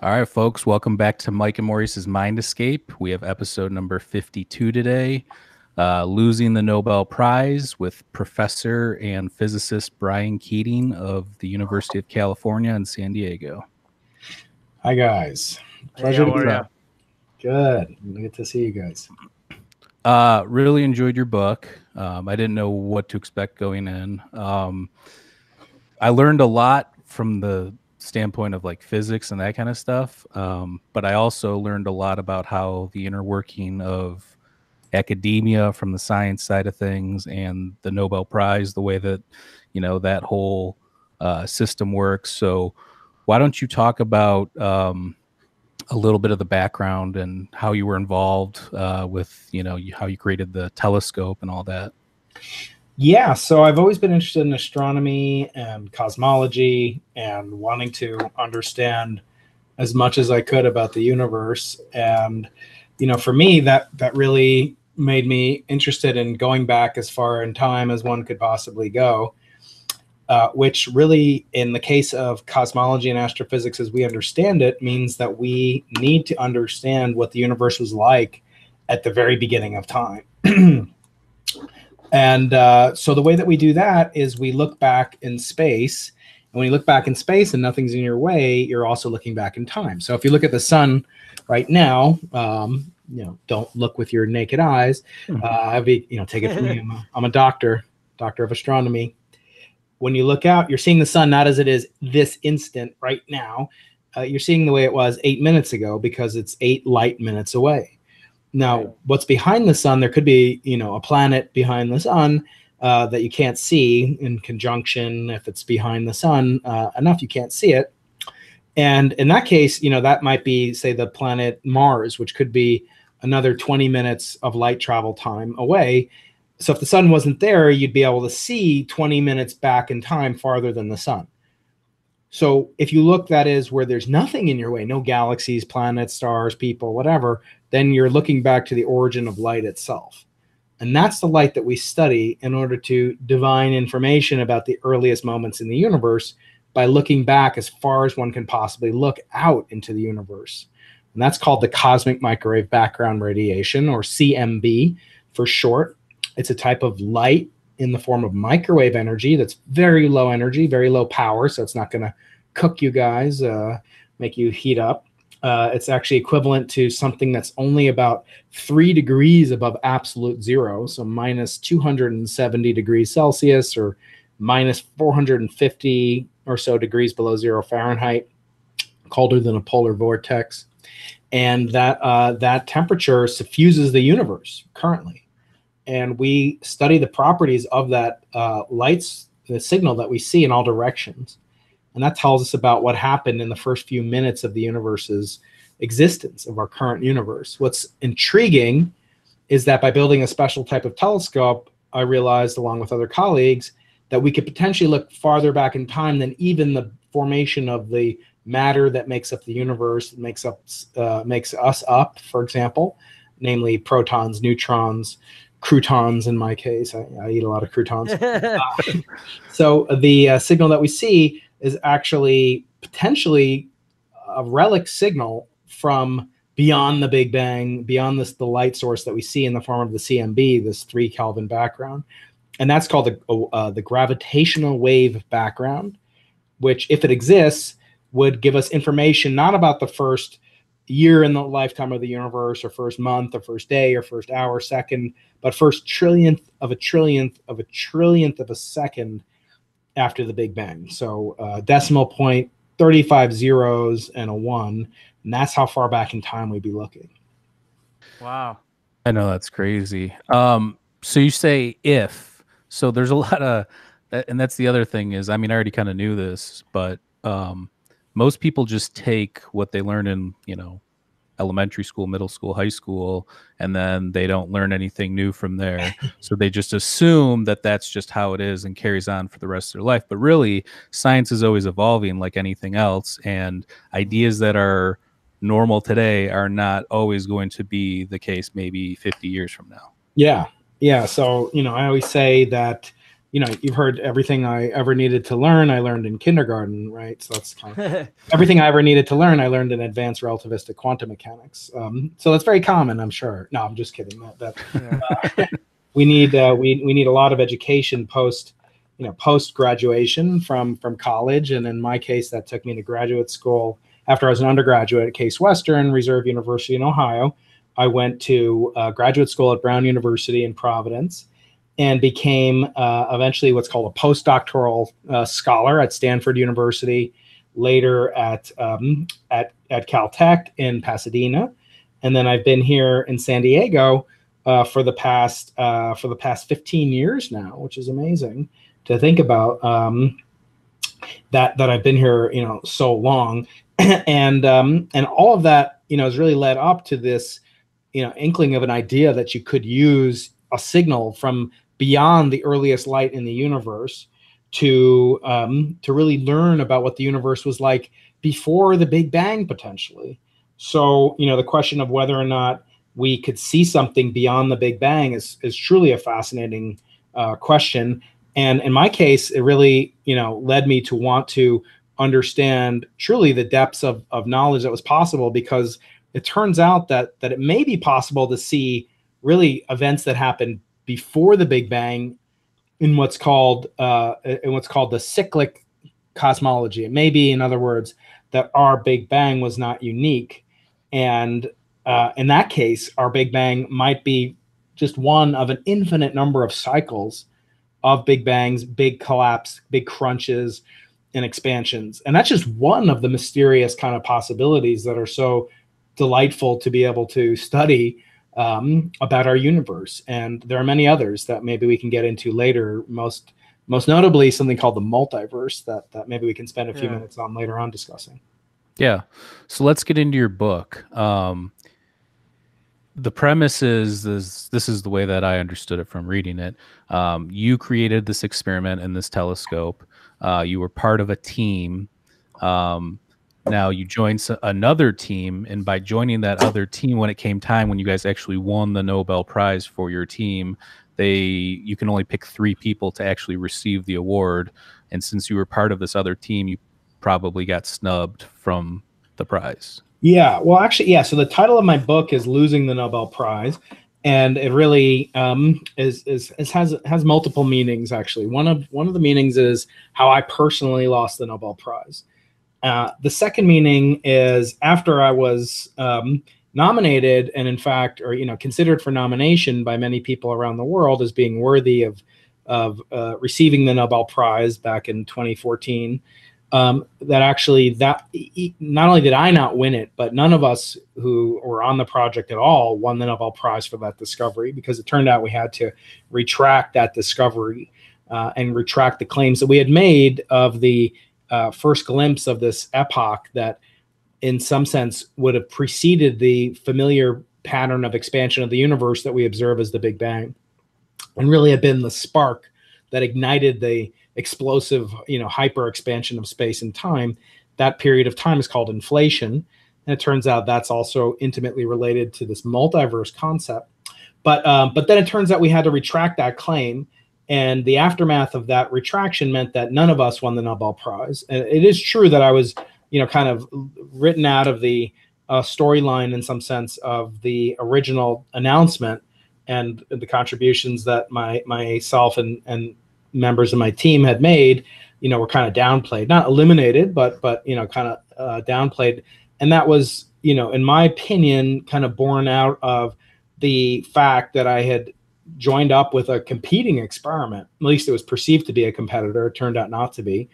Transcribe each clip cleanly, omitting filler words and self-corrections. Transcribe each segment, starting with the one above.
All right, folks, welcome back to Mike and Maurice's Mind Escape. We have episode number 52 today, Losing the Nobel Prize with Professor and Physicist Brian Keating of the University of California in San Diego. Hi, guys. Pleasure to be here. Good. Good to see you guys. Really enjoyed your book. I didn't know what to expect going in. I learned a lot from the standpoint of like physics and that kind of stuff, but I also learned a lot about how the inner working of academia from the science side of things and the Nobel Prize, the way that that whole system works. So why don't you talk about a little bit of the background and how you were involved with how you created the telescope and all that? Yeah, so I've always been interested in astronomy and cosmology and wanting to understand as much as I could about the universe. And, for me, that really made me interested in going back as far in time as one could possibly go, which really, in the case of cosmology and astrophysics as we understand it, means that we need to understand what the universe was like at the very beginning of time. And so the way that we do that is we look back in space. And when you look back in space and nothing's in your way, you're also looking back in time. So if you look at the sun right now, don't look with your naked eyes. Take it from me. I'm a doctor of astronomy. When you look out, you're seeing the sun not as it is this instant right now. You're seeing the way it was 8 minutes ago because it's 8 light minutes away. Now, what's behind the sun, there could be, a planet behind the sun that you can't see in conjunction. If it's behind the sun enough, you can't see it. And in that case, that might be, say, the planet Mars, which could be another 20 minutes of light travel time away. So if the sun wasn't there, you'd be able to see 20 minutes back in time farther than the sun. So if you look, that is, where there's nothing in your way, no galaxies, planets, stars, people, whatever, then you're looking back to the origin of light itself. And that's the light that we study in order to divine information about the earliest moments in the universe by looking back as far as one can possibly look out into the universe. And that's called the cosmic microwave background radiation, or CMB for short. It's a type of light in the form of microwave energy that's very low energy, very low power, so it's not going to cook you guys, make you heat up. It's actually equivalent to something that's only about 3 degrees above absolute zero, so minus 270 degrees Celsius or minus 450 or so degrees below 0 Fahrenheit, colder than a polar vortex. And that temperature suffuses the universe currently. And we study the properties of that the signal that we see in all directions. And that tells us about what happened in the first few minutes of the universe's existence, of our current universe. What's intriguing is that by building a special type of telescope, I realized, along with other colleagues, that we could potentially look farther back in time than even the formation of the matter that makes up the universe, makes us up, for example, namely protons, neutrons, croutons in my case. I eat a lot of croutons. So the signal that we see is actually potentially a relic signal from beyond the Big Bang, beyond the light source that we see in the form of the CMB, this 3 Kelvin background. And that's called the gravitational wave background, which, if it exists, would give us information not about the first year in the lifetime of the universe, or first month, or first day, or first hour, second, but first trillionth of a trillionth of a trillionth of a second after the Big Bang. So decimal point, 35 zeros and a 1, and that's how far back in time we'd be looking. Wow. I know, that's crazy. So you say if. So there's a lot of, and that's the other thing is, I mean, I already kind of knew this, but most people just take what they learn in, elementary school, middle school, high school, and then they don't learn anything new from there. So they just assume that that's just how it is and carries on for the rest of their life. But really, science is always evolving like anything else, and ideas that are normal today are not always going to be the case maybe 50 years from now. Yeah. So, I always say that you've heard everything I ever needed to learn, I learned in kindergarten, right? So that's kind of everything I ever needed to learn, I learned in advanced relativistic quantum mechanics. So that's very common, I'm sure. No, I'm just kidding. We need we need a lot of education post graduation from college, and in my case, that took me to graduate school. After I was an undergraduate at Case Western Reserve University in Ohio, I went to graduate school at Brown University in Providence, and became eventually what's called a postdoctoral scholar at Stanford University, later at Caltech in Pasadena, and then I've been here in San Diego for the past 15 years now, which is amazing to think about. That I've been here, so long, and all of that, has really led up to this, inkling of an idea that you could use a signal from beyond the earliest light in the universe to really learn about what the universe was like before the Big Bang, potentially. So, the question of whether or not we could see something beyond the Big Bang is truly a fascinating question. And in my case, it really, led me to want to understand truly the depths of knowledge that was possible, because it turns out that it may be possible to see really events that happened before the Big Bang in what's called the cyclic cosmology. It may be, in other words, that our Big Bang was not unique, and in that case, our Big Bang might be just one of an infinite number of cycles of Big Bangs, big collapse, big crunches, and expansions. And that's just one of the mysterious kind of possibilities that are so delightful to be able to study about our universe. And there are many others that maybe we can get into later, most notably something called the multiverse that maybe we can spend a few minutes on later on discussing. Yeah. So let's get into your book. The premise is this is the way that I understood it from reading it. You created this experiment in this telescope. You were part of a team. Now you joined another team, and by joining that other team, when it came time, when you guys actually won the Nobel Prize for your team, you can only pick 3 people to actually receive the award. And since you were part of this other team, you probably got snubbed from the prize. Yeah, well, actually, yeah. So the title of my book is "Losing the Nobel Prize," and it really has multiple meanings. Actually, one of the meanings is how I personally lost the Nobel Prize. The second meaning is after I was nominated, and in fact, or considered for nomination by many people around the world as being worthy of receiving the Nobel Prize back in 2014. That not only did I not win it, but none of us who were on the project at all won the Nobel Prize for that discovery, because it turned out we had to retract that discovery and retract the claims that we had made of the first glimpse of this epoch that in some sense would have preceded the familiar pattern of expansion of the universe that we observe as the Big Bang, and really had been the spark that ignited the explosive, hyper expansion of space and time. That period of time is called inflation, and it turns out that's also intimately related to this multiverse concept. But then it turns out we had to retract that claim, and the aftermath of that retraction meant that none of us won the Nobel Prize. And it is true that I was, kind of written out of the storyline in some sense of the original announcement, and the contributions that myself and members of my team had made, were kind of downplayed, not eliminated, but kind of downplayed. And that was, in my opinion, kind of born out of the fact that I had joined up with a competing experiment. At least it was perceived to be a competitor. It turned out not to be.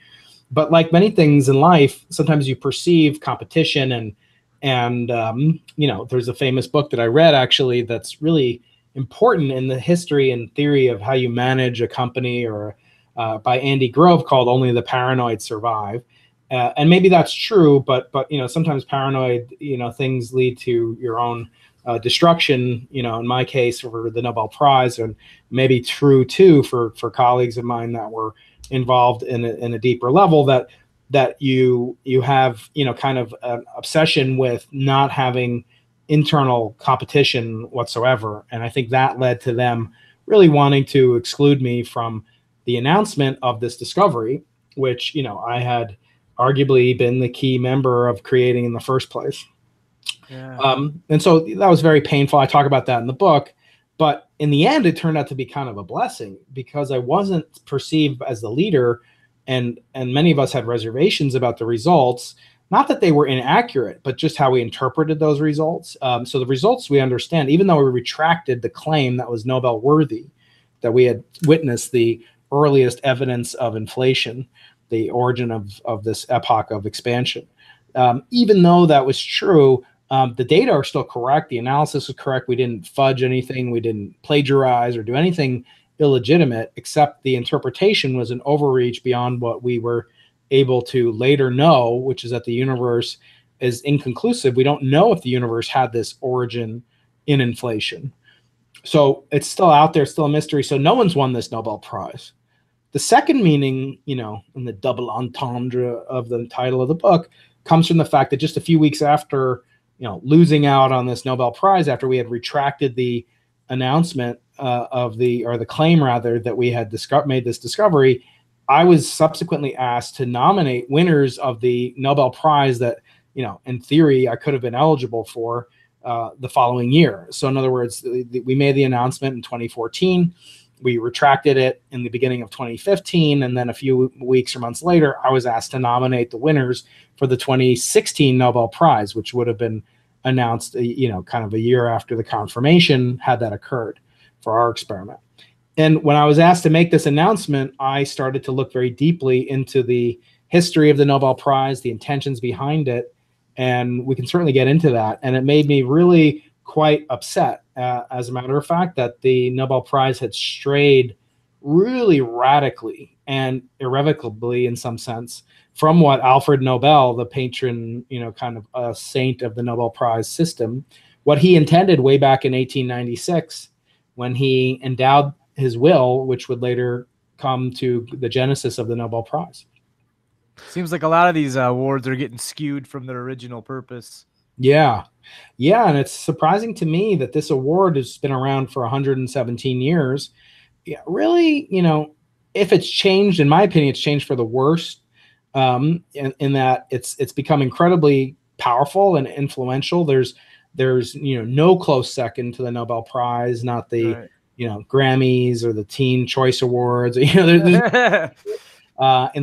But like many things in life, sometimes you perceive competition, and there's a famous book that I read actually that's really important in the history and theory of how you manage a company, or by Andy Grove, called "Only the Paranoid Survive." And maybe that's true, but sometimes paranoid things lead to your own destruction. In my case, for the Nobel Prize, and maybe true too for colleagues of mine that were involved in a deeper level, that you have kind of an obsession with not having internal competition whatsoever. And I think that led to them really wanting to exclude me from the announcement of this discovery, which, I had arguably been the key member of creating in the first place. Yeah. And so that was very painful. I talk about that in the book, but in the end, it turned out to be kind of a blessing because I wasn't perceived as the leader, and many of us had reservations about the results. Not that they were inaccurate, but just how we interpreted those results. So the results we understand, even though we retracted the claim that was Nobel worthy, that we had witnessed the earliest evidence of inflation, the origin of this epoch of expansion. Even though that was true, the data are still correct. The analysis was correct. We didn't fudge anything. We didn't plagiarize or do anything illegitimate, except the interpretation was an overreach beyond what we were able to later know, which is that the universe is inconclusive. We don't know if the universe had this origin in inflation. So it's still out there, still a mystery. So no one's won this Nobel Prize. The second meaning, in the double entendre of the title of the book, comes from the fact that just a few weeks after, losing out on this Nobel Prize, after we had retracted the announcement or the claim rather, that we had made this discovery, I was subsequently asked to nominate winners of the Nobel Prize that, in theory, I could have been eligible for the following year. So in other words, we made the announcement in 2014. We retracted it in the beginning of 2015. And then a few weeks or months later, I was asked to nominate the winners for the 2016 Nobel Prize, which would have been announced, kind of a year after the confirmation had that occurred for our experiment. And when I was asked to make this announcement, I started to look very deeply into the history of the Nobel Prize, the intentions behind it, and we can certainly get into that. And it made me really quite upset, as a matter of fact, that the Nobel Prize had strayed really radically and irrevocably, in some sense, from what Alfred Nobel, the patron, kind of a saint of the Nobel Prize system, what he intended way back in 1896 when he endowed his will, which would later come to the genesis of the Nobel Prize. Seems like a lot of these awards are getting skewed from their original purpose. Yeah. And it's surprising to me that this award has been around for 117 years. Yeah, really, if it's changed, in my opinion, it's changed for the worst, in that it's become incredibly powerful and influential. There's no close second to the Nobel Prize, not the Right. Grammys or the Teen Choice Awards, in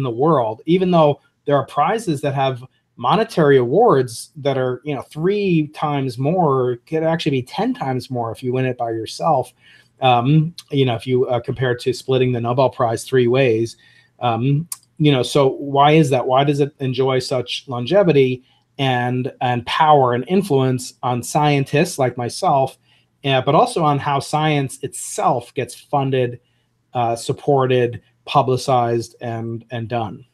the world, even though there are prizes that have monetary awards that are, 3 times more, could actually be 10 times more if you win it by yourself. If you compare it to splitting the Nobel Prize 3 ways, so why is that? Why does it enjoy such longevity and power and influence on scientists like myself, but also on how science itself gets funded, supported, publicized, and done?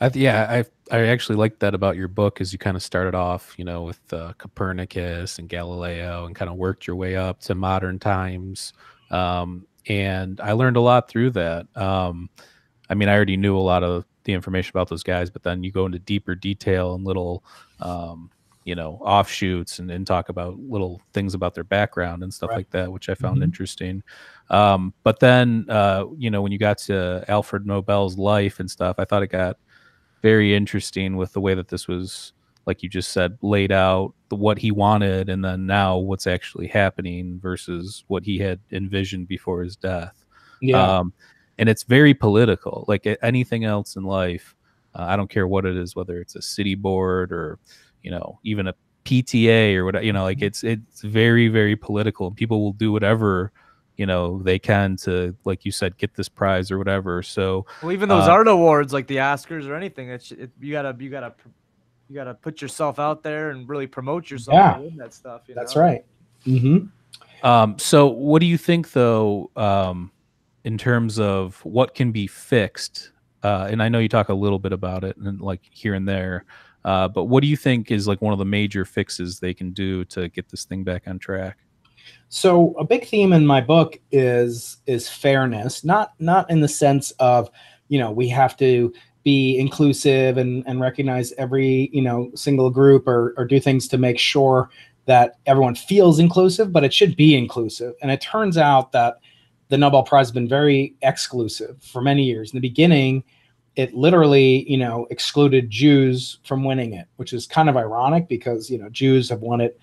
I actually like that about your book, is you kind of started off, with Copernicus and Galileo and kind of worked your way up to modern times. And I learned a lot through that. I already knew a lot of the information about those guys, but then you go into deeper detail and little, offshoots and talk about little things about their background and stuff like that, which I found interesting. But then, when you got to Alfred Nobel's life and stuff, I thought it got very interesting with the way that this was, like you just said, laid out, what he wanted, and then now what's actually happening versus what he had envisioned before his death. Yeah. And it's very political, like anything else in life. I don't care what it is, whether it's a city board or, even a PTA or whatever, like it's very, very political, and people will do whatever, they can to, like you said, get this prize or whatever. So, Well, even those art awards, like the Oscars or anything, you gotta put yourself out there and really promote yourself to win that stuff. That's right. Mm-hmm. So what do you think, though, in terms of what can be fixed? And I know you talk a little bit about it and like here and there, but what do you think is like one of the major fixes they can do to get this thing back on track? So a big theme in my book is fairness, not in the sense of, we have to be inclusive and recognize every, single group or do things to make sure that everyone feels inclusive, but it should be inclusive. And it turns out that the Nobel Prize has been very exclusive for many years. In the beginning, it literally, excluded Jews from winning it, which is kind of ironic because, Jews have won it,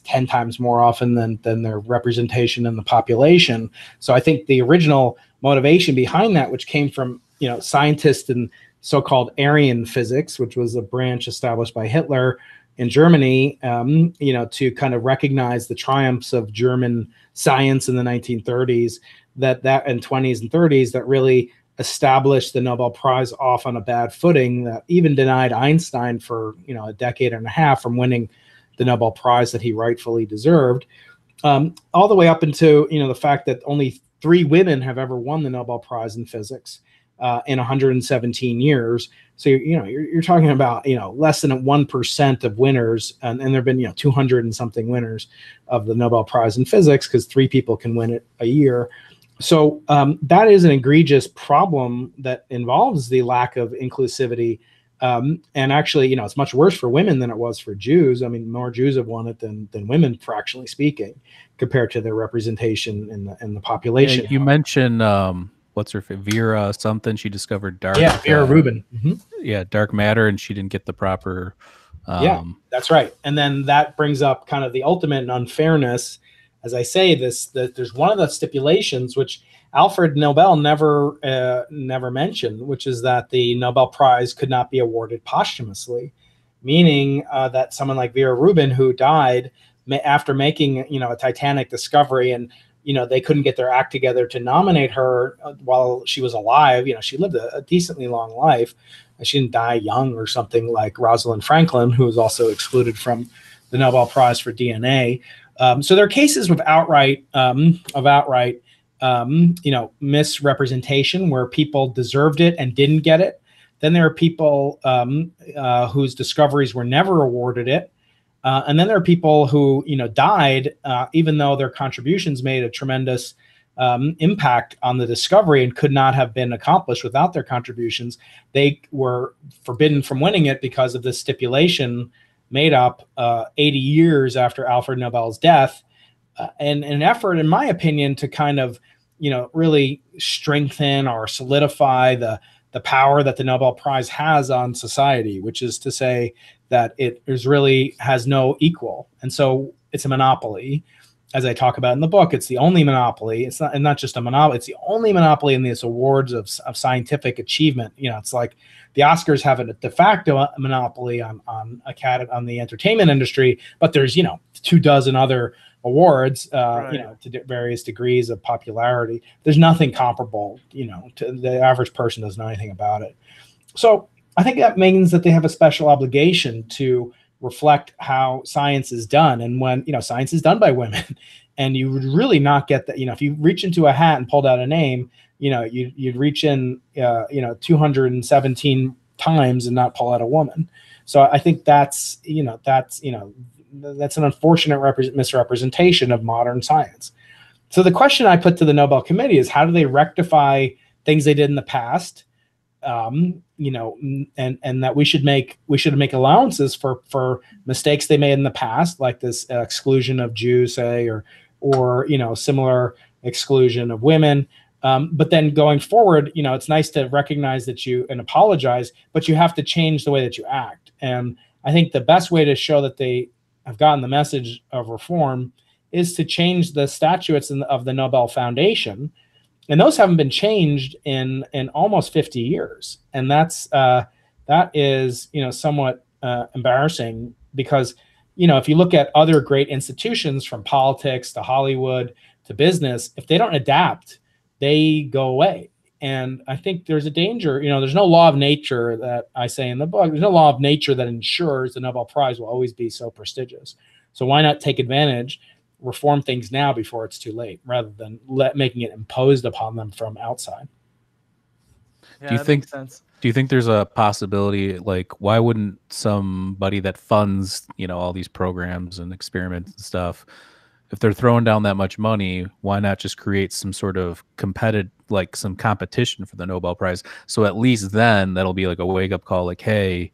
10 times more often than their representation in the population. So I think the original motivation behind that, which came from, scientists in so-called Aryan physics, which was a branch established by Hitler in Germany, to kind of recognize the triumphs of German science in the 1930s, that and 20s and 30s, that really established the Nobel Prize off on a bad footing, that even denied Einstein for a decade and a half from winning the Nobel Prize that he rightfully deserved, all the way up into the fact that only 3 women have ever won the Nobel Prize in physics in 117 years. So you're talking about less than 1% of winners, and there have been 200 and something winners of the Nobel Prize in physics, because 3 people can win it a year. So that is an egregious problem that involves the lack of inclusivity. And actually, it's much worse for women than it was for Jews. I mean, more Jews have won it than women, fractionally speaking, compared to their representation in the population. Yeah, you mentioned what's her Vera something? She discovered dark. Yeah, Vera Rubin. Mm-hmm. Yeah, dark matter, and she didn't get the proper. Yeah, that's right. And then that brings up kind of the ultimate unfairness. As I say, there's one of the stipulations which Alfred Nobel never mentioned, which is that the Nobel Prize could not be awarded posthumously, meaning that someone like Vera Rubin, who died after making a titanic discovery, and they couldn't get their act together to nominate her while she was alive. She lived a decently long life. She didn't die young or something like Rosalind Franklin, who was also excluded from the Nobel Prize for DNA. So there are cases of outright misrepresentation where people deserved it and didn't get it. Then there are people whose discoveries were never awarded it. And then there are people who, died, even though their contributions made a tremendous impact on the discovery and could not have been accomplished without their contributions. They were forbidden from winning it because of this stipulation made up 80 years after Alfred Nobel's death, and an effort, in my opinion, to kind of, really strengthen or solidify the power that the Nobel Prize has on society, which is to say that it really has no equal. And so it's a monopoly. As I talk about in the book, it's the only monopoly. It's not just a monopoly. It's the only monopoly in these awards of scientific achievement. It's like the Oscars have a de facto monopoly on the entertainment industry, but there's 24 other awards, right, to various degrees of popularity. There's nothing comparable. To the average person doesn't know anything about it. So I think that means that they have a special obligation to reflect how science is done. And when science is done by women, and you would really not get that. If you reach into a hat and pulled out a name, you'd reach in 217 times and not pull out a woman. So I think that's an unfortunate misrepresentation of modern science. So the question I put to the Nobel Committee is, how do they rectify things they did in the past? And that we should make allowances for mistakes they made in the past, like this exclusion of Jews, say, or similar exclusion of women. But then going forward, it's nice to recognize that and apologize, but you have to change the way that you act. And I think the best way to show that they have gotten the message of reform is to change the statutes of the Nobel Foundation. And those haven't been changed in almost 50 years. And that is somewhat embarrassing, because if you look at other great institutions, from politics to Hollywood to business, if they don't adapt, they go away. And I think there's a danger. There's no law of nature, that I say in the book. There's no law of nature that ensures the Nobel Prize will always be so prestigious. So why not take advantage, reform things now before it's too late, rather than making it imposed upon them from outside? Yeah, do you think there's a possibility, like, why wouldn't somebody that funds all these programs and experiments and stuff, if they're throwing down that much money, why not just create some sort of some competition for the Nobel Prize? So at least then that'll be like a wake up call, like, hey,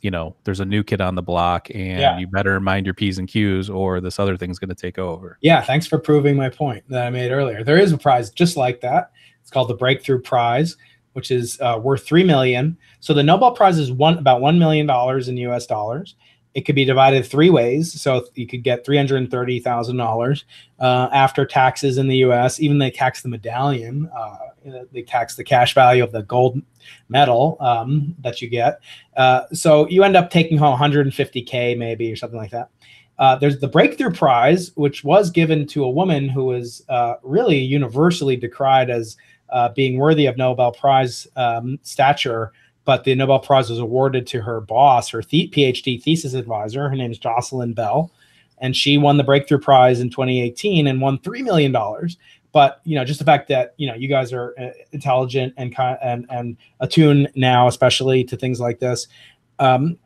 you know, there's a new kid on the block and you better mind your P's and Q's or this other thing's going to take over. Yeah, thanks for proving my point that I made earlier. There is a prize just like that. It's called the Breakthrough Prize, which is worth $3 million. So the Nobel Prize is about $1 million in US dollars. It could be divided 3 ways. So you could get $330,000 after taxes in the US. Even they tax the medallion. They tax the cash value of the gold medal that you get. So you end up taking home $150K maybe or something like that. There's the Breakthrough Prize, which was given to a woman who was really universally decried as being worthy of Nobel Prize stature. But the Nobel Prize was awarded to her boss, her PhD thesis advisor. Her name is Jocelyn Bell, and she won the Breakthrough Prize in 2018 and won $3 million. But you know, just the fact that you guys are intelligent and attuned now, especially to things like this, and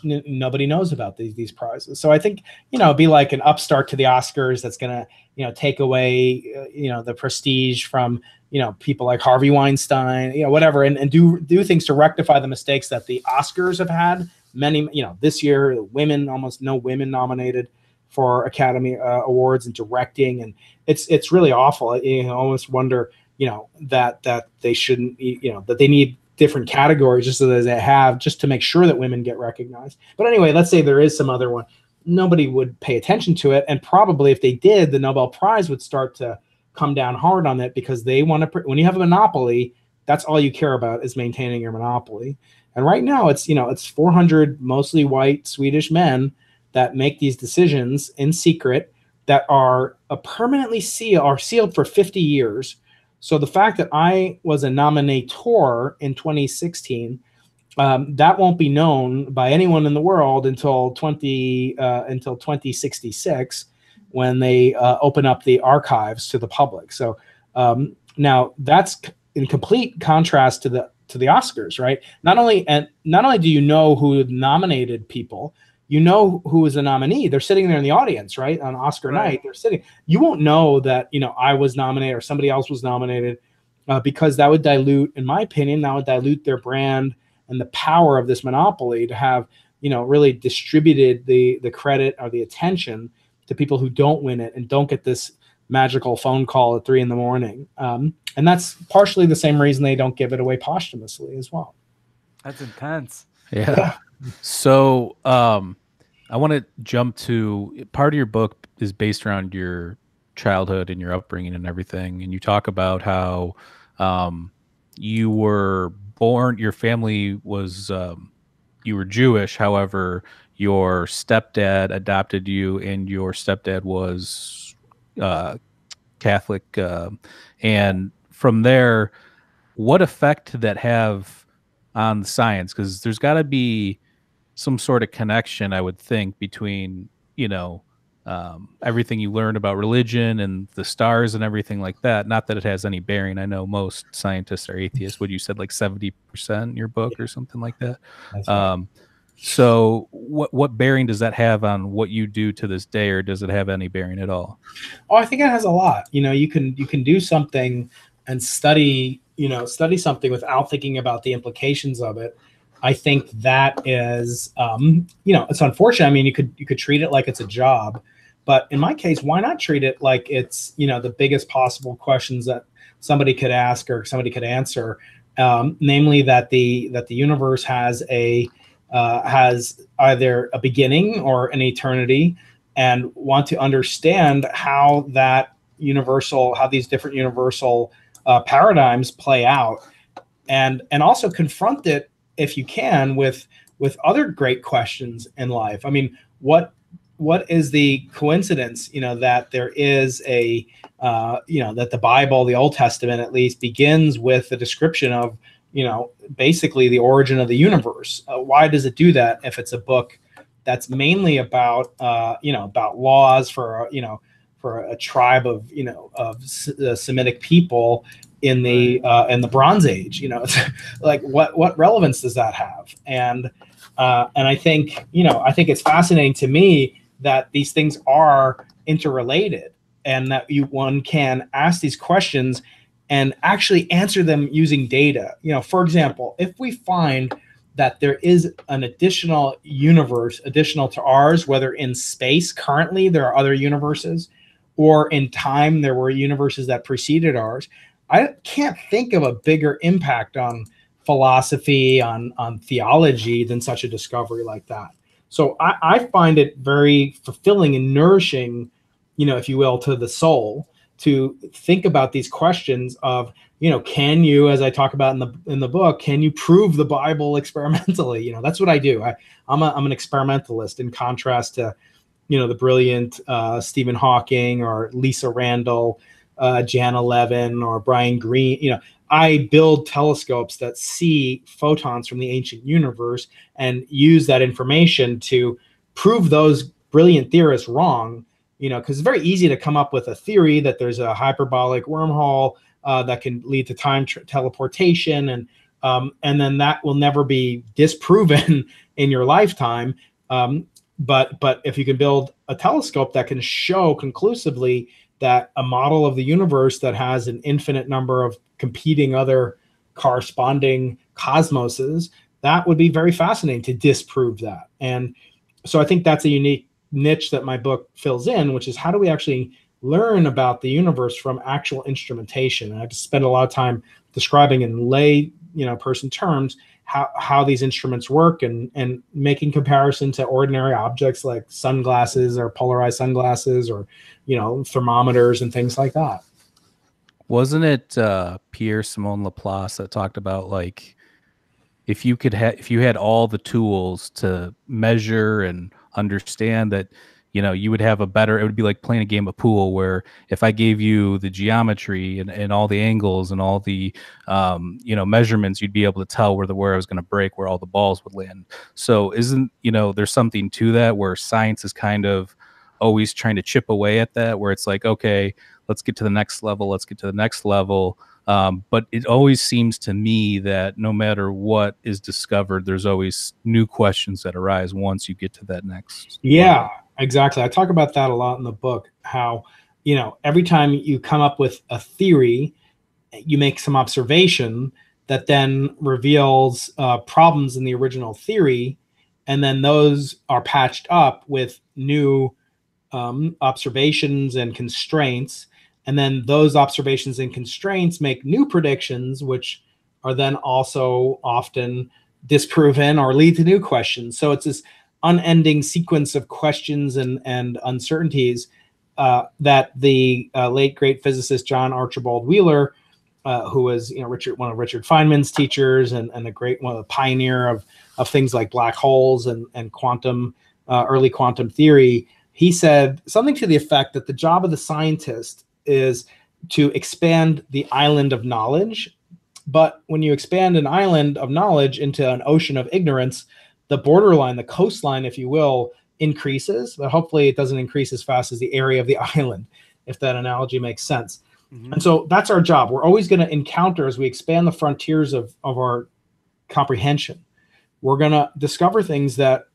nobody knows about these prizes. So I think it'd be like an upstart to the Oscars that's gonna take away the prestige from people like Harvey Weinstein, whatever, and do things to rectify the mistakes that the Oscars have had. Many, this year, almost no women nominated for Academy Awards and directing, and it's really awful. You almost wonder, that they shouldn't, that they need different categories just so that they have, just to make sure that women get recognized. But anyway, let's say there is some other one. Nobody would pay attention to it, and probably if they did, the Nobel Prize would start to come down hard on it, because they want to, when you have a monopoly, that's all you care about is maintaining your monopoly. And right now it's 400 mostly white Swedish men that make these decisions in secret that are permanently sealed for 50 years. So the fact that I was a nominator in 2016, that won't be known by anyone in the world until 2066, when they open up the archives to the public. So now that's in complete contrast to the Oscars, right? Not only do you know who nominated people, who is a nominee. They're sitting there in the audience, right? On Oscar night, they're sitting. You won't know that I was nominated or somebody else was nominated, because that would dilute, in my opinion, their brand and the power of this monopoly to have really distributed the credit or the attention to people who don't win it and don't get this magical phone call at 3 a.m. And that's partially the same reason they don't give it away posthumously as well. That's intense. Yeah. So I want to jump to part of your book is based around your childhood and your upbringing and everything. And you talk about how you were born, your family was, you were Jewish. However, your stepdad adopted you, and your stepdad was Catholic. And from there, what effect did that have on science? Because there's got to be some sort of connection, I would think, between, everything you learned about religion and the stars and everything like that. Not that it has any bearing. I know most scientists are atheists. What you said, like 70% in your book or something like that. That's right. So what bearing does that have on what you do to this day, or does it have any bearing at all? Oh, I think it has a lot. You can do something and study something without thinking about the implications of it. I think that is, it's unfortunate. I mean, you could treat it like it's a job, but in my case, why not treat it like it's, the biggest possible questions that somebody could ask or somebody could answer, namely that the universe has either a beginning or an eternity, and want to understand how these different universal paradigms play out, and also confront it, if you can, with other great questions in life. I mean, what is the coincidence, that there is that the Bible, the Old Testament at least, begins with the description of, basically the origin of the universe. Why does it do that if it's a book that's mainly about, about laws for a tribe of, of Semitic people in the Bronze Age? It's like, what relevance does that have? And I think it's fascinating to me that these things are interrelated, and that one can ask these questions and actually answer them using data. For example, if we find that there is an additional universe, additional to ours, whether in space currently there are other universes, or in time there were universes that preceded ours. I can't think of a bigger impact on philosophy, on theology than such a discovery like that. So I find it very fulfilling and nourishing, if you will, to the soul, to think about these questions of, can you, as I talk about in the book, can you prove the Bible experimentally? That's what I do. I'm an experimentalist, in contrast to, the brilliant Stephen Hawking or Lisa Randall, Jana Levin, or Brian Greene. I build telescopes that see photons from the ancient universe and use that information to prove those brilliant theorists wrong. Because it's very easy to come up with a theory that there's a hyperbolic wormhole that can lead to time teleportation, and then that will never be disproven in your lifetime. But if you can build a telescope that can show conclusively that a model of the universe that has an infinite number of competing other corresponding cosmoses, that would be very fascinating to disprove that. And so I think that's a unique niche that my book fills in, which is how do we actually learn about the universe from actual instrumentation. And I just spend a lot of time describing in lay person terms how these instruments work, and making comparison to ordinary objects like sunglasses or polarized sunglasses, or thermometers and things like that. Wasn't it Pierre Simon Laplace that talked about, like, if you had all the tools to measure and understand that, you would have it would be like playing a game of pool, where if I gave you the geometry and all the angles and all the, measurements, you'd be able to tell where I was going to break, where all the balls would land. So isn't, there's something to that, where science is kind of always trying to chip away at that, where it's like, okay, let's get to the next level. Let's get to the next level. But it always seems to me that no matter what is discovered, there's always new questions that arise once you get to that next level. Exactly. I talk about that a lot in the book, how, every time you come up with a theory, you make some observation that then reveals problems in the original theory, and then those are patched up with new observations and constraints. And then those observations and constraints make new predictions, which are then also often disproven or lead to new questions. So it's this unending sequence of questions and uncertainties that the late great physicist John Archibald Wheeler, who was one of Richard Feynman's teachers, and one of the pioneer of things like black holes and quantum early quantum theory, he said something to the effect that the job of the scientist is to expand the island of knowledge. But when you expand an island of knowledge into an ocean of ignorance, the borderline, the coastline, if you will, increases, but hopefully it doesn't increase as fast as the area of the island, if that analogy makes sense. Mm-hmm. And so that's our job. We're always going to encounter, as we expand the frontiers of our comprehension, we're going to discover things that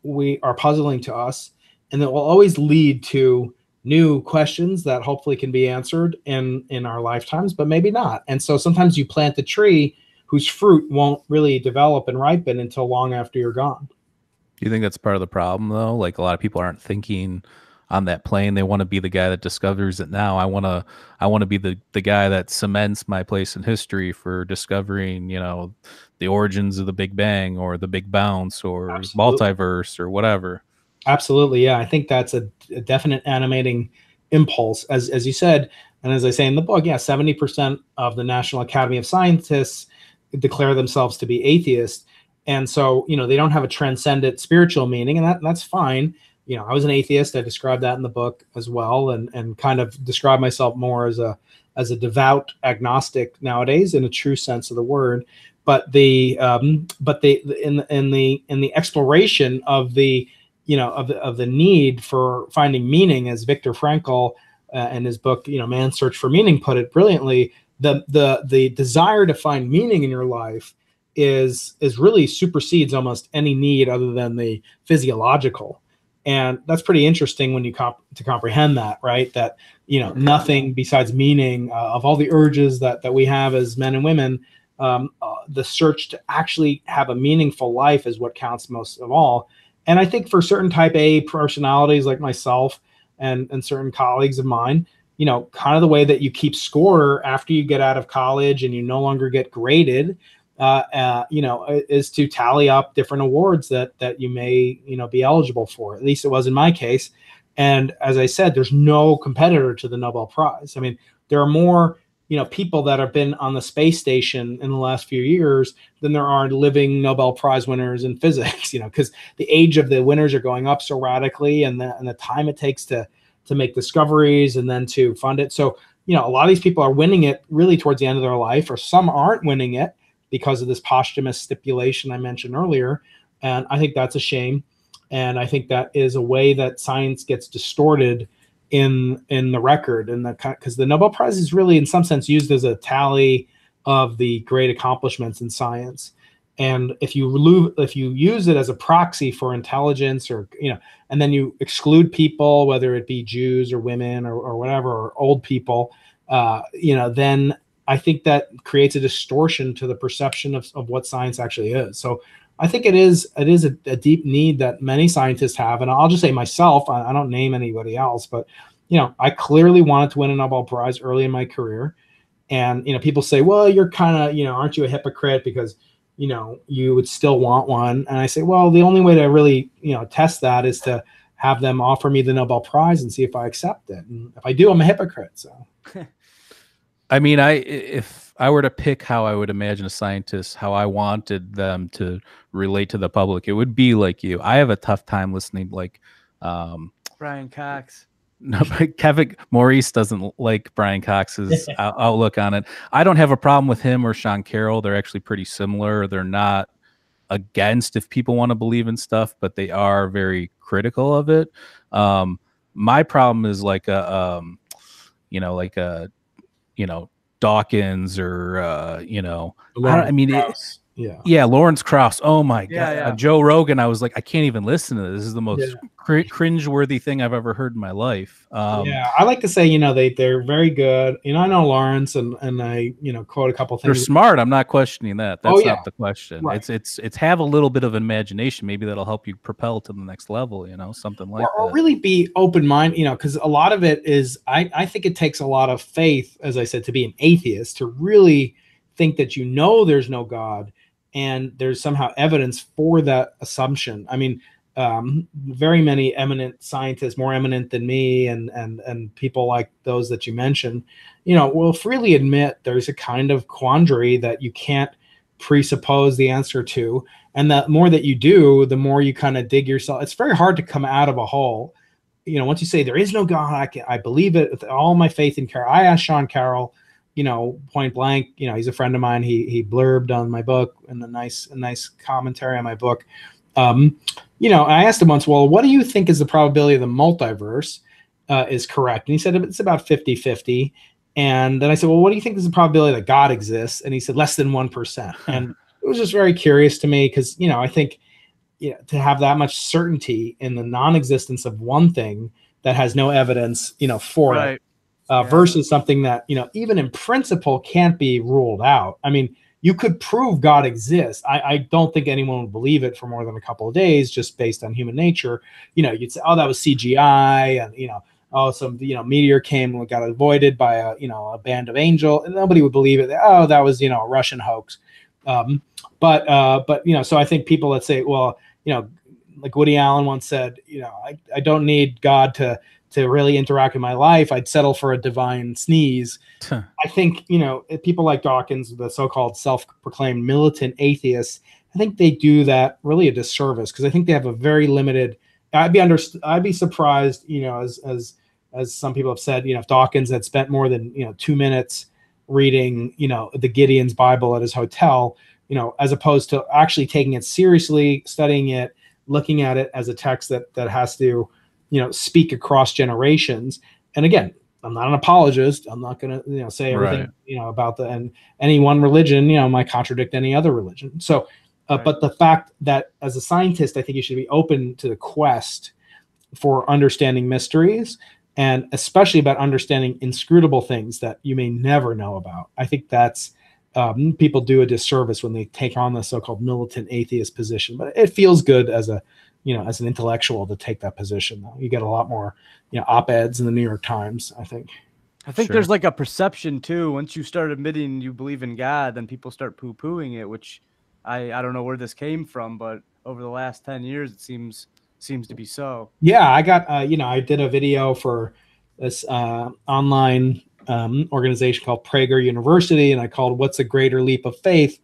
are puzzling to us, and that will always lead to new questions that hopefully can be answered in our lifetimes, but maybe not. And so sometimes you plant a tree whose fruit won't really develop and ripen until long after you're gone. Do you think that's part of the problem, though? Like, a lot of people aren't thinking on that plane. They want to be the guy that discovers it now. I want to be the guy that cements my place in history for discovering, the origins of the Big Bang or the Big Bounce or multiverse or whatever. Absolutely. Yeah. I think that's a definite animating impulse, as you said. And as I say in the book, 70% of the National Academy of Scientists declare themselves to be atheists. And so, they don't have a transcendent spiritual meaning, and that's fine. I was an atheist. I described that in the book as well, and kind of describe myself more as a devout agnostic nowadays, in a true sense of the word. But in the exploration of the of the need for finding meaning, as Viktor Frankl in his book, Man's Search for Meaning, put it brilliantly, the desire to find meaning in your life is really supersedes almost any need other than the physiological. And that's pretty interesting when you to comprehend that, right? That, nothing besides meaning, of all the urges that we have as men and women, the search to actually have a meaningful life is what counts most of all. And I think for certain type A personalities like myself and certain colleagues of mine, you know, kind of the way that you keep score after you get out of college and you no longer get graded, you know, is to tally up different awards that you may, you know, be eligible for. At least it was in my case. And as I said, there's no competitor to the Nobel Prize. I mean, there are more, you know, people that have been on the space station in the last few years than there are living Nobel Prize winners in physics, you know, because the age of the winners are going up so radically, and the time it takes to make discoveries and then to fund it. So, you know, a lot of these people are winning it really towards the end of their life, or some aren't winning it because of this posthumous stipulation I mentioned earlier. And I think that's a shame. And I think that is a way that science gets distorted in the record, and because the Nobel Prize is really in some sense used as a tally of the great accomplishments in science. And if you use it as a proxy for intelligence, or, you know, and then you exclude people, whether it be Jews or women or whatever, or old people, you know, then I think that creates a distortion to the perception of what science actually is. So I think it is a deep need that many scientists have. And I'll just say myself, I don't name anybody else, but, you know, I clearly wanted to win a Nobel Prize early in my career. And, you know, people say, well, you're kind of, you know, aren't you a hypocrite because, you know, you would still want one? And I say, well, the only way to really, you know, test that is to have them offer me the Nobel Prize and see if I accept it. And if I do, I'm a hypocrite. So, I mean, if I were to pick how I would imagine a scientist, how I wanted them to relate to the public, it would be like you. I have a tough time listening, like Brian Cox. No, but Kevin Maurice doesn't like Brian Cox's outlook on it. I don't have a problem with him or Sean Carroll. They're actually pretty similar. They're not against if people want to believe in stuff, but they are very critical of it. My problem is like you know, like you know, Dawkins or yeah, Lawrence Krauss. Oh my God, Joe Rogan. I was like, I can't even listen to this. This is the most cringeworthy thing I've ever heard in my life. Yeah, I like to say, you know, they're very good. You know, I know Lawrence, and I, you know, quote a couple things. They're smart. I'm not questioning that. That's not the question. Right. It's have a little bit of imagination. Maybe that'll help you propel to the next level. You know, something like that. Or really be open minded. You know, because a lot of it is, I think it takes a lot of faith, as I said, to be an atheist, to really think that, you know, there's no God and there's somehow evidence for that assumption. I mean, very many eminent scientists, more eminent than me, and people like those that you mentioned, you know, will freely admit there's a kind of quandary that you can't presuppose the answer to, and the more that you do, the more you kind of dig yourself. It's very hard to come out of a hole. You know, once you say there is no God, I believe it with all my faith in Carroll. I asked Sean Carroll, you know, point blank, you know, he's a friend of mine. He blurbed on my book and a nice commentary on my book. You know, I asked him once, well, what do you think is the probability of the multiverse is correct? And he said it's about 50-50. And then I said, well, what do you think is the probability that God exists? And he said less than 1%. And it was just very curious to me because, you know, I think, you know, to have that much certainty in the non-existence of one thing that has no evidence, you know, for it, versus something that, you know, even in principle can't be ruled out. I mean, you could prove God exists. I don't think anyone would believe it for more than a couple of days, just based on human nature. You know, you'd say, oh, that was CGI, and, you know, oh, some, you know, meteor came and got avoided by a, you know, a band of angels, and nobody would believe it. Oh, that was, you know, a Russian hoax. But you know, so I think people that say, well, you know, like Woody Allen once said, you know, I don't need God to really interact with my life. I'd settle for a divine sneeze. I think, you know, people like Dawkins, the so-called self-proclaimed militant atheists, I think they do that really a disservice, because I think they have a very limited. I'd be surprised, you know, as some people have said, you know, if Dawkins had spent more than, you know, 2 minutes reading, you know, the Gideon's Bible at his hotel, you know, as opposed to actually taking it seriously, studying it, looking at it as a text that has to, you know, speak across generations. And again, I'm not an apologist. I'm not going to, you know, say everything, you know, about and any one religion, you know, might contradict any other religion. So, but the fact that as a scientist, I think you should be open to the quest for understanding mysteries, and especially about understanding inscrutable things that you may never know about. I think that's people do a disservice when they take on the so-called militant atheist position. But it feels good as a, as an intellectual to take that position. You get a lot more, op-eds in the New York Times, I think. I think there's like a perception too. Once you start admitting you believe in God, then people start poo-pooing it, which I don't know where this came from, but over the last 10 years, it seems to be so. Yeah, I got, I did a video for this online organization called Prager University, and I called "What's a Greater Leap of Faith,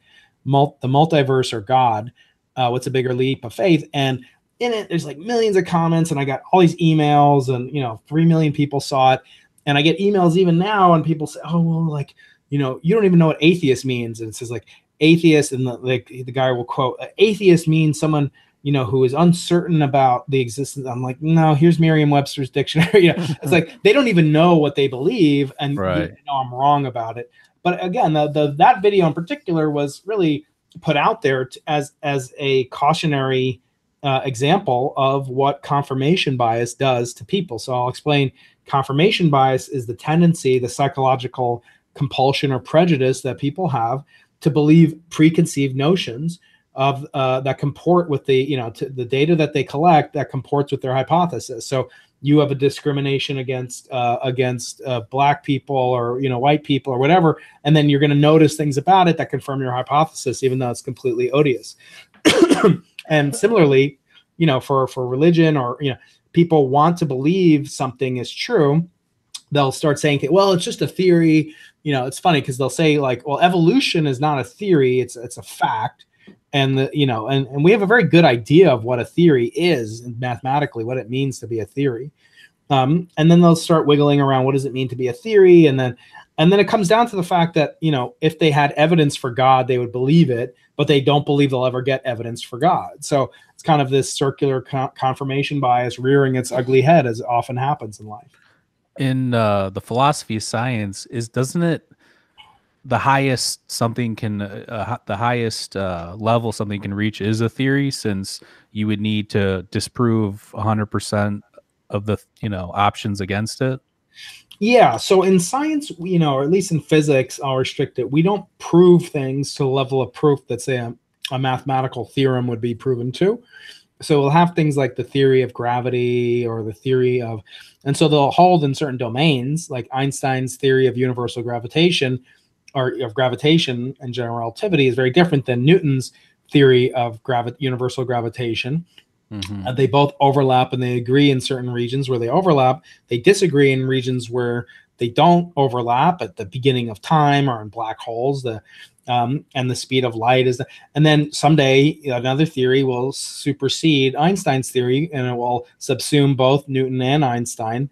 the Multiverse or God? What's a bigger leap of faith?" And in it, there's like millions of comments, and I got all these emails, and 3 million people saw it. And I get emails even now, and people say, "Oh, well, like, you don't even know what atheist means." And it says like atheist, and the guy will quote, "Atheist means someone who is uncertain about the existence." I'm like, no, here's Merriam-Webster's dictionary. It's like they don't even know what they believe, and right. I'm wrong about it. But again, that video in particular was really put out there as a cautionary example of what confirmation bias does to people. So I'll explain. Confirmation bias is the tendency, the psychological compulsion or prejudice that people have to believe preconceived notions of that comport with the the data that they collect that comports with their hypothesis. So you have a discrimination against black people or white people or whatever, and then you're going to notice things about it that confirm your hypothesis, even though it's completely odious. And similarly, for religion or people want to believe something is true, they'll start saying, well, it's just a theory. It's funny because they'll say like, well, evolution is not a theory, it's a fact. And and we have a very good idea of what a theory is and mathematically what it means to be a theory. And then they'll start wiggling around, what does it mean to be a theory? And then it comes down to the fact that, if they had evidence for God, they would believe it, but they don't believe they'll ever get evidence for God. So it's kind of this circular confirmation bias rearing its ugly head, as often happens in life. In the philosophy of science, doesn't it the highest something can the highest level something can reach is a theory, since you would need to disprove 100% of the options against it? Yeah, so in science, or at least in physics, I'll restrict it. We don't prove things to the level of proof that, say, a mathematical theorem would be proven to. So we'll have things like the theory of gravity or the theory of, and so they'll hold in certain domains, like Einstein's theory of universal gravitation, or of gravitation and general relativity, is very different than Newton's theory of universal gravitation. Mm-hmm. They both overlap, and they agree in certain regions where they overlap. They disagree in regions where they don't overlap, at the beginning of time or in black holes. And the speed of light is, and then someday another theory will supersede Einstein's theory, and it will subsume both Newton and Einstein,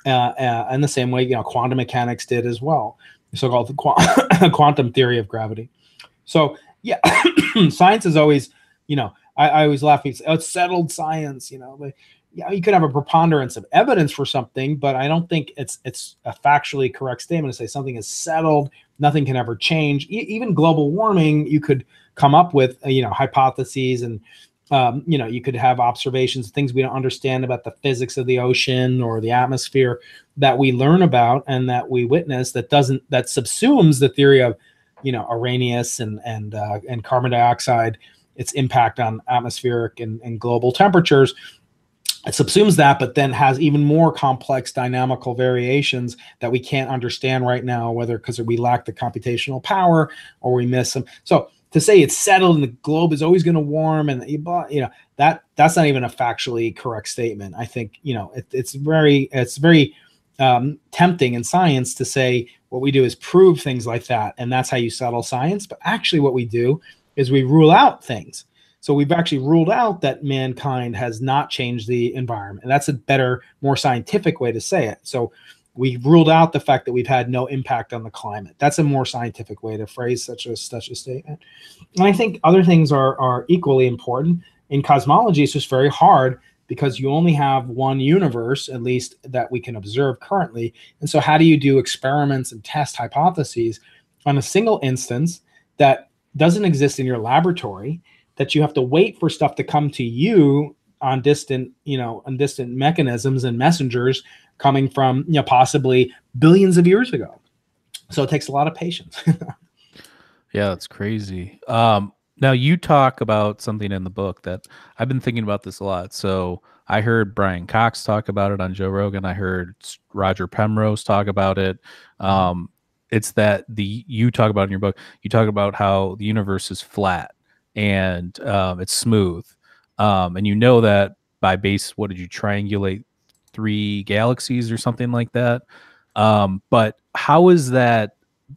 in the same way quantum mechanics did as well, the so-called quantum theory of gravity. So yeah, science is always, I always laugh. It's settled science, but you could have a preponderance of evidence for something, but I don't think it's a factually correct statement to say something is settled, nothing can ever change. Even global warming, you could come up with hypotheses, and you could have observations, things we don't understand about the physics of the ocean or the atmosphere that we learn about and that we witness, that subsumes the theory of Arrhenius and carbon dioxide, its impact on atmospheric and global temperatures. It subsumes that, but then has even more complex dynamical variations that we can't understand right now, whether because we lack the computational power or we miss them. So to say it's settled and the globe is always going to warm, and that's not even a factually correct statement. I think it's very tempting in science to say what we do is prove things like that, and that's how you settle science. But actually, what we do is we rule out things. So we've actually ruled out that mankind has not changed the environment. And that's a better, more scientific way to say it. So we've ruled out the fact that we've had no impact on the climate. That's a more scientific way to phrase such a statement. And I think other things are equally important. In cosmology, it's just very hard because you only have one universe, at least that we can observe currently. And so how do you do experiments and test hypotheses on a single instance that doesn't exist in your laboratory, that you have to wait for stuff to come to you on distant mechanisms and messengers coming from, possibly billions of years ago. So it takes a lot of patience. Yeah, that's crazy. Now you talk about something in the book that I've been thinking about this a lot. So I heard Brian Cox talk about it on Joe Rogan. I heard Roger Penrose talk about it. It's that you talk about in your book. You talk about how the universe is flat and it's smooth, and you know that by base. What did you triangulate? 3 galaxies or something like that. But how is that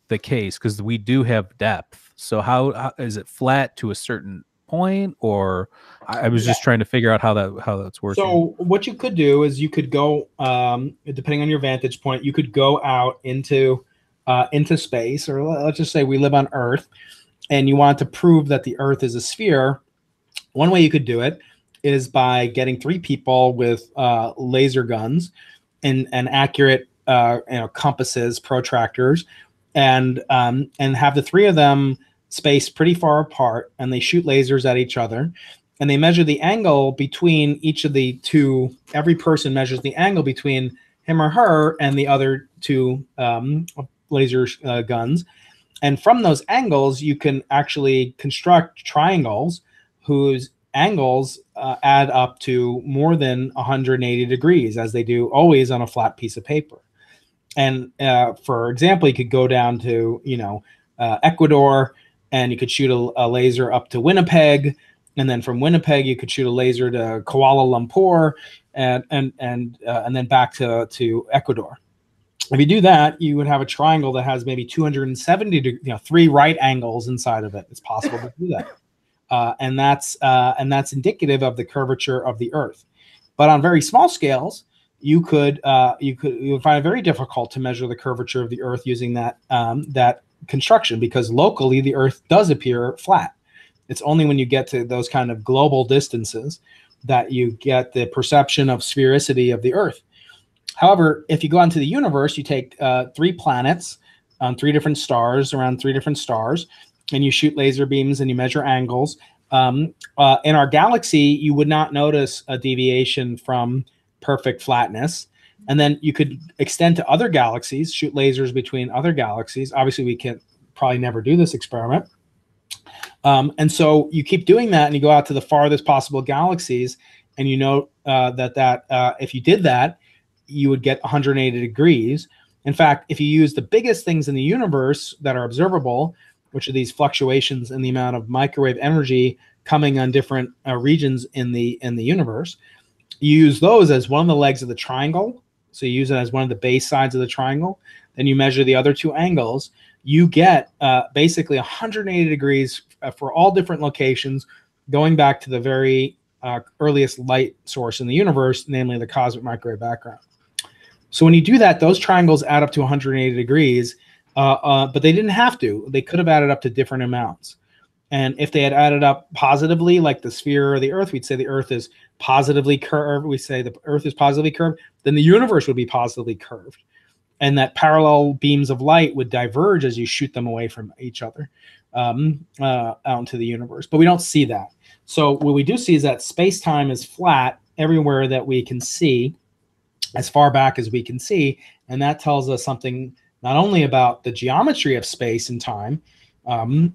the case? Because we do have depth. So how is it flat to a certain point, or I was Yeah. just trying to figure out how that's working. So what you could do is you could go, depending on your vantage point, you could go out into space, or let's just say we live on Earth, and you want to prove that the Earth is a sphere. One way you could do it is by getting 3 people with laser guns and accurate compasses, protractors, and have the 3 of them spaced pretty far apart, and they shoot lasers at each other, and they measure the angle between each of the 2. Every person measures the angle between him or her and the other 2 laser guns, and from those angles you can actually construct triangles whose angles add up to more than 180 degrees, as they do always on a flat piece of paper. And for example, you could go down to Ecuador, and you could shoot a laser up to Winnipeg, and then from Winnipeg you could shoot a laser to Kuala Lumpur, and then back to Ecuador. If you do that, you would have a triangle that has maybe 270 3 right angles inside of it. It's possible to do that, and that's indicative of the curvature of the Earth. But on very small scales, you would find it very difficult to measure the curvature of the Earth using that construction, because locally the Earth does appear flat. It's only when you get to those kind of global distances that you get the perception of sphericity of the Earth. However, if you go into the universe, you take 3 planets on 3 different stars, around 3 different stars, and you shoot laser beams and you measure angles. In our galaxy, you would not notice a deviation from perfect flatness. And then you could extend to other galaxies, shoot lasers between other galaxies. Obviously, we can probably never do this experiment. And so you keep doing that, and you go out to the farthest possible galaxies, and you know that if you did that, you would get 180 degrees. In fact, if you use the biggest things in the universe that are observable, which are these fluctuations in the amount of microwave energy coming on different regions in the universe, you use those as one of the legs of the triangle. So you use it as one of the base sides of the triangle. Then you measure the other 2 angles. You get basically 180 degrees for all different locations, going back to the very earliest light source in the universe, namely the cosmic microwave background. So when you do that, those triangles add up to 180 degrees, but they didn't have to. They could have added up to different amounts. And if they had added up positively, like the sphere or the Earth, we'd say the Earth is positively curved. We say the Earth is positively curved. Then the universe would be positively curved. And that parallel beams of light would diverge as you shoot them away from each other out into the universe. But we don't see that. So what we do see is that space-time is flat everywhere that we can see, as far back as we can see. And that tells us something not only about the geometry of space and time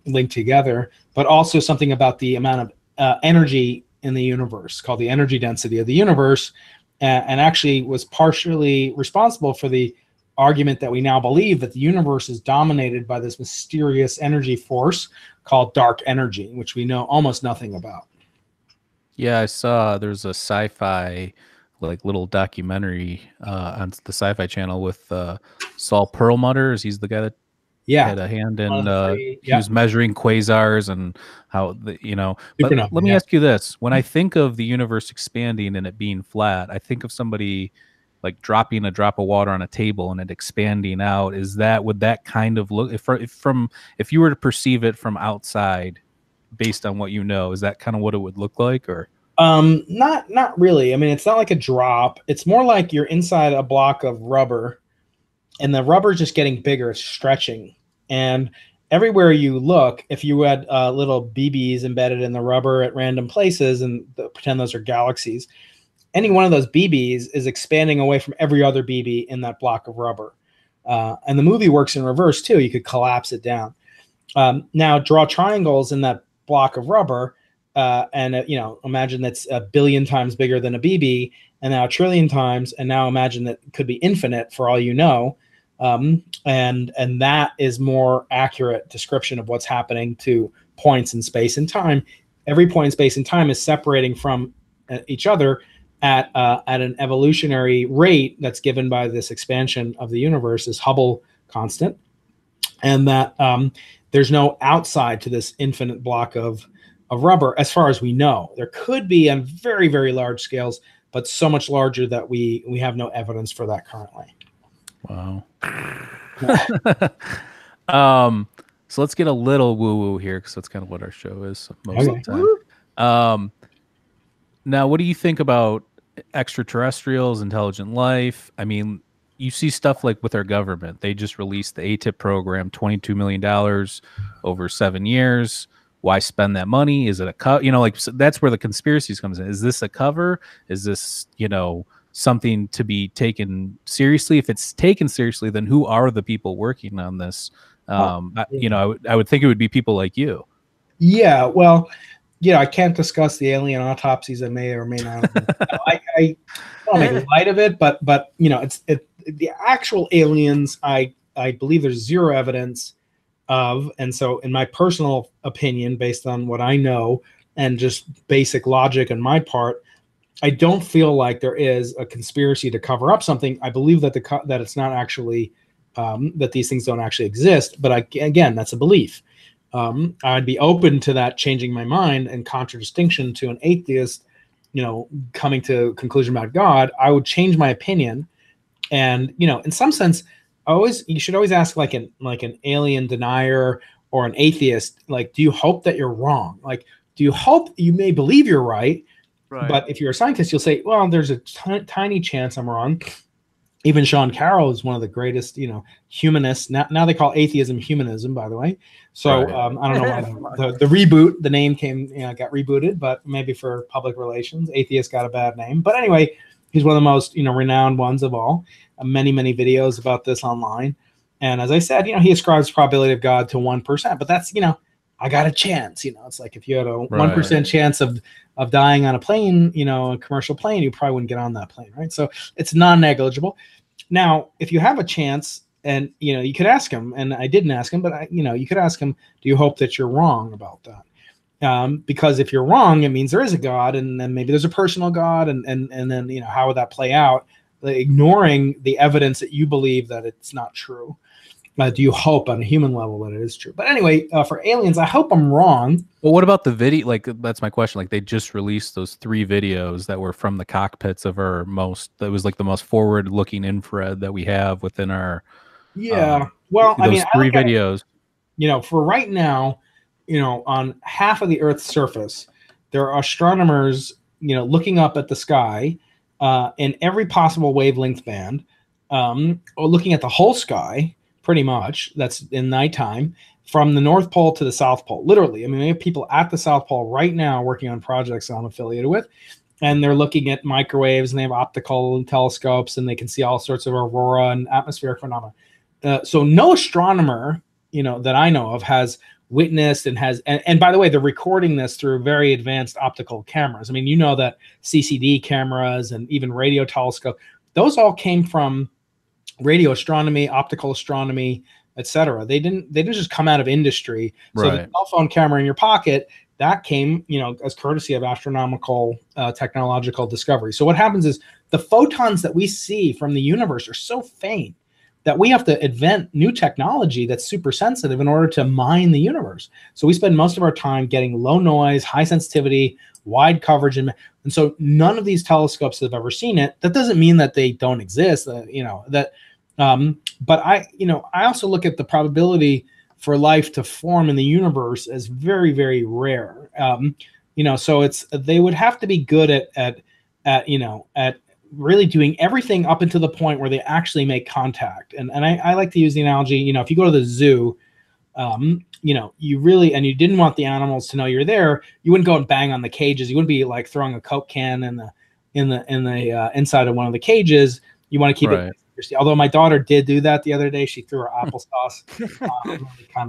linked together, but also something about the amount of energy in the universe, called the energy density of the universe, and actually was partially responsible for the argument that we now believe that the universe is dominated by this mysterious energy force called dark energy, which we know almost nothing about. Yeah, I saw there's a sci-fi little documentary on the Sci-Fi Channel with Saul Perlmutter. He's the guy that had a hand in he was measuring quasars and how but Supernova, let me ask you this: when I think of the universe expanding and it being flat, I think of somebody like dropping a drop of water on a table and it expanding out. Would that kind of look, if you were to perceive it from outside based on what you know, is that kind of what it would look like? Or not really. I mean, it's not like a drop. It's more like you're inside a block of rubber, and the rubber is just getting bigger, it's stretching. And everywhere you look, if you had little BBs embedded in the rubber at random places, and pretend those are galaxies, any one of those BBs is expanding away from every other BB in that block of rubber. And the movie works in reverse too. You could collapse it down. Now draw triangles in that block of rubber, and imagine that's a billion times bigger than a BB, and now a trillion times, and now imagine that it could be infinite for all you know, and that is more accurate description of what's happening to points in space and time. Every point in space and time is separating from each other at an evolutionary rate that's given by this expansion of the universe, this Hubble constant, and that there's no outside to this infinite block of rubber as far as we know. There could be on very, very large scales, but so much larger that we have no evidence for that currently. Wow. So let's get a little woo-woo here, because that's kind of what our show is most of the time. Now, what do you think about extraterrestrials, intelligent life? I mean, you see stuff like with our government. They just released the ATIP program, $22 million over 7 years. Why spend that money? Is it a so that's where the conspiracies comes in. Is this a cover? Is this, something to be taken seriously? If it's taken seriously, then who are the people working on this? I would think it would be people like you. Yeah, well, I can't discuss the alien autopsies. I may or may not. I don't make light of it, but it's the actual aliens. I believe there's zero evidence of, and so in my personal opinion, based on what I know and just basic logic on my part, I don't feel like there is a conspiracy to cover up something. I believe that that it's not actually that these things don't actually exist. But again, that's a belief. I'd be open to that changing my mind, and contradistinction to an atheist, coming to a conclusion about God. I would change my opinion, and in some sense, you should always ask like an alien denier or an atheist, like, do you hope that you're wrong? Like, do you hope you may believe you're right? Right. But if you're a scientist, you'll say, well, there's a tiny chance I'm wrong. Even Sean Carroll is one of the greatest, humanists. Now they call atheism humanism, by the way. So right. I don't know why the reboot, the name got rebooted, but maybe for public relations, atheist got a bad name. But anyway, he's one of the most, renowned ones of all. Many, many videos about this online. And as I said, he ascribes probability of God to 1%, but that's, I got a chance. It's like if you had a 1% chance of dying on a plane, a commercial plane, you probably wouldn't get on that plane, right? So it's non-negligible. Now, if you have a chance, and you could ask him, and I didn't ask him, but you could ask him, do you hope that you're wrong about that? Because if you're wrong, it means there is a God, and then maybe there's a personal God, and then how would that play out? Like, ignoring the evidence that you believe that it's not true. Do you hope on a human level that it is true? But anyway, for aliens, I hope I'm wrong. Well, what about the video? Like, that's my question. Like, they just released those 3 videos that were from the cockpits of that was like the most forward-looking infrared that we have within our. Yeah. Well, those 3 videos. For right now, on half of the Earth's surface, there are astronomers, looking up at the sky in every possible wavelength band, or looking at the whole sky. Pretty much, that's in nighttime, from the North Pole to the South Pole. Literally, we have people at the South Pole right now working on projects I'm affiliated with, and they're looking at microwaves, and they have optical telescopes, and they can see all sorts of aurora and atmospheric phenomena. So no astronomer, that I know of has witnessed and by the way, they're recording this through very advanced optical cameras. That CCD cameras and even radio telescope, those all came from radio astronomy, optical astronomy, etc. They didn't just come out of industry. So the cell phone camera in your pocket, that came, as courtesy of astronomical technological discovery. So what happens is the photons that we see from the universe are so faint that we have to invent new technology that's super sensitive in order to mine the universe. So we spend most of our time getting low noise, high sensitivity, wide coverage, and so none of these telescopes have ever seen it. That doesn't mean that they don't exist, but I also look at the probability for life to form in the universe as very, very rare. So they would have to be good at really doing everything up until the point where they actually make contact. And I like to use the analogy, if you go to the zoo, you really, and you didn't want the animals to know you're there, you wouldn't go and bang on the cages. You wouldn't be like throwing a Coke can in the inside of one of the cages. You want to keep it Although my daughter did do that the other day, she threw her applesauce. Really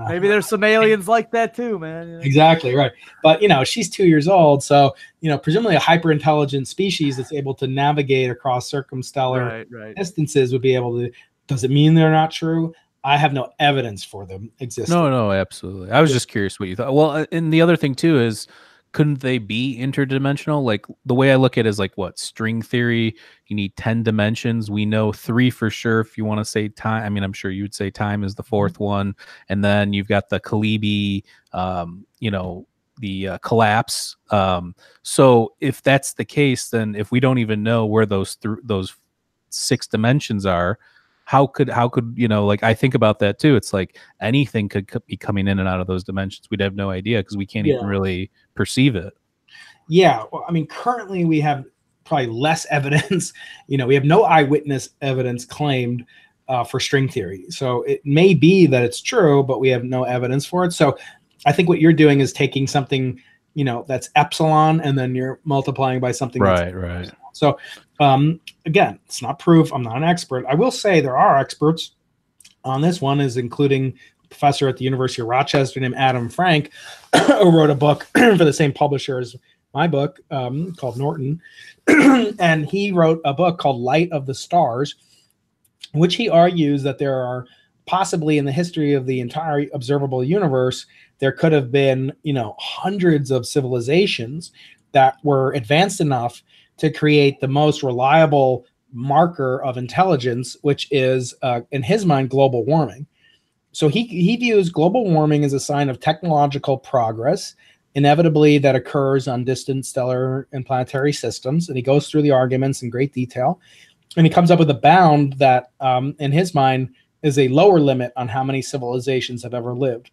Maybe there's some aliens like that too, man. You know? Exactly right. But she's 2 years old, so presumably a hyper intelligent species that's able to navigate across circumstellar distances would be able to. Does it mean they're not true? I have no evidence for them existing. No, absolutely. I was just curious what you thought. Well, and the other thing too is, couldn't they be interdimensional? Like the way I look at it is like what string theory. You need 10 dimensions. We know 3 for sure. If you want to say time, I mean, I'm sure you'd say time is the 4th one, and then you've got the Calibi, the collapse. So if that's the case, then if we don't even know where those 6 dimensions are, how could like I think about that too. It's like anything could be coming in and out of those dimensions. We'd have no idea because we can't even really perceive it. Yeah, well, I mean, currently we have probably less evidence. We have no eyewitness evidence claimed for string theory. So it may be that it's true, but we have no evidence for it. So I think what you're doing is taking something that's epsilon, and then you're multiplying by something. Right. So again, it's not proof. I'm not an expert. I will say there are experts on this. One is including a professor at the University of Rochester named Adam Frank, who wrote a book for the same publisher as my book called Norton. And he wrote a book called Light of the Stars, which he argues that there are possibly in the history of the entire observable universe, there could have been, hundreds of civilizations that were advanced enough to create the most reliable marker of intelligence, which is, in his mind, global warming. So he views global warming as a sign of technological progress, inevitably that occurs on distant stellar and planetary systems. And he goes through the arguments in great detail. And he comes up with a bound that, in his mind, is a lower limit on how many civilizations have ever lived.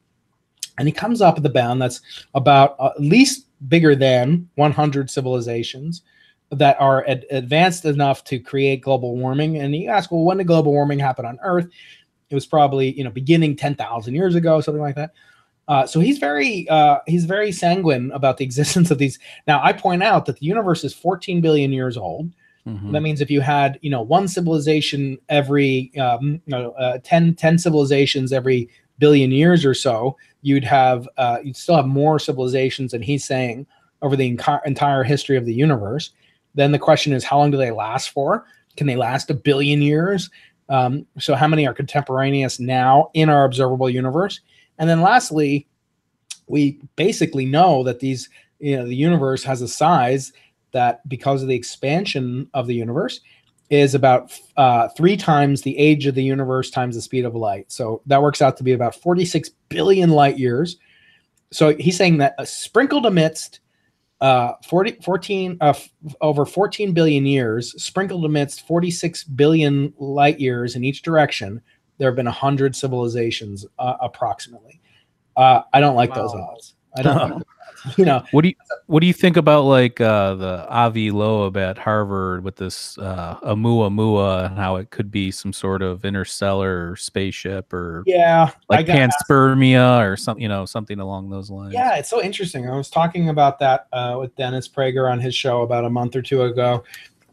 And he comes up with a bound that's about at least bigger than 100 civilizations that are advanced enough to create global warming. And you ask, well, when did global warming happen on Earth? It was probably, beginning 10,000 years ago, something like that. So he's very sanguine about the existence of these. Now, I point out that the universe is 14 billion years old. Mm-hmm. That means if you had, one civilization every 10 civilizations every billion years or so, you'd still have more civilizations than he's saying over the entire history of the universe. Then the question is, how long do they last for? Can they last a billion years? So how many are contemporaneous now in our observable universe? And then lastly, we basically know that the universe has a size that, because of the expansion of the universe, is about 3 times the age of the universe times the speed of light. So that works out to be about 46 billion light years. So he's saying that sprinkled amidst over 14 billion years, sprinkled amidst 46 billion light years in each direction, there have been 100 civilizations approximately. I don't like those odds. I don't like those odds. What do you think about like the Avi Loeb at Harvard with this Oumuamua, and how it could be some sort of interstellar spaceship, or like panspermia or something, something along those lines? Yeah, it's so interesting. I was talking about that with Dennis Prager on his show about a month or 2 ago,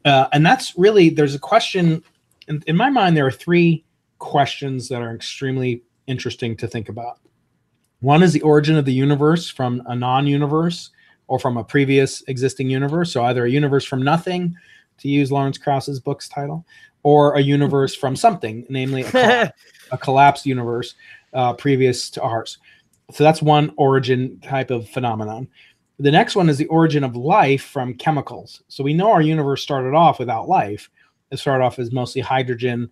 and that's really, there's a question in my mind. There are 3 questions that are extremely interesting to think about. One is the origin of the universe from a non-universe or from a previous existing universe. So either a universe from nothing, to use Lawrence Krauss's book's title, or a universe from something, namely a collapsed universe previous to ours. So that's one origin type of phenomenon. The next one is the origin of life from chemicals. So we know our universe started off without life. It started off as mostly hydrogen,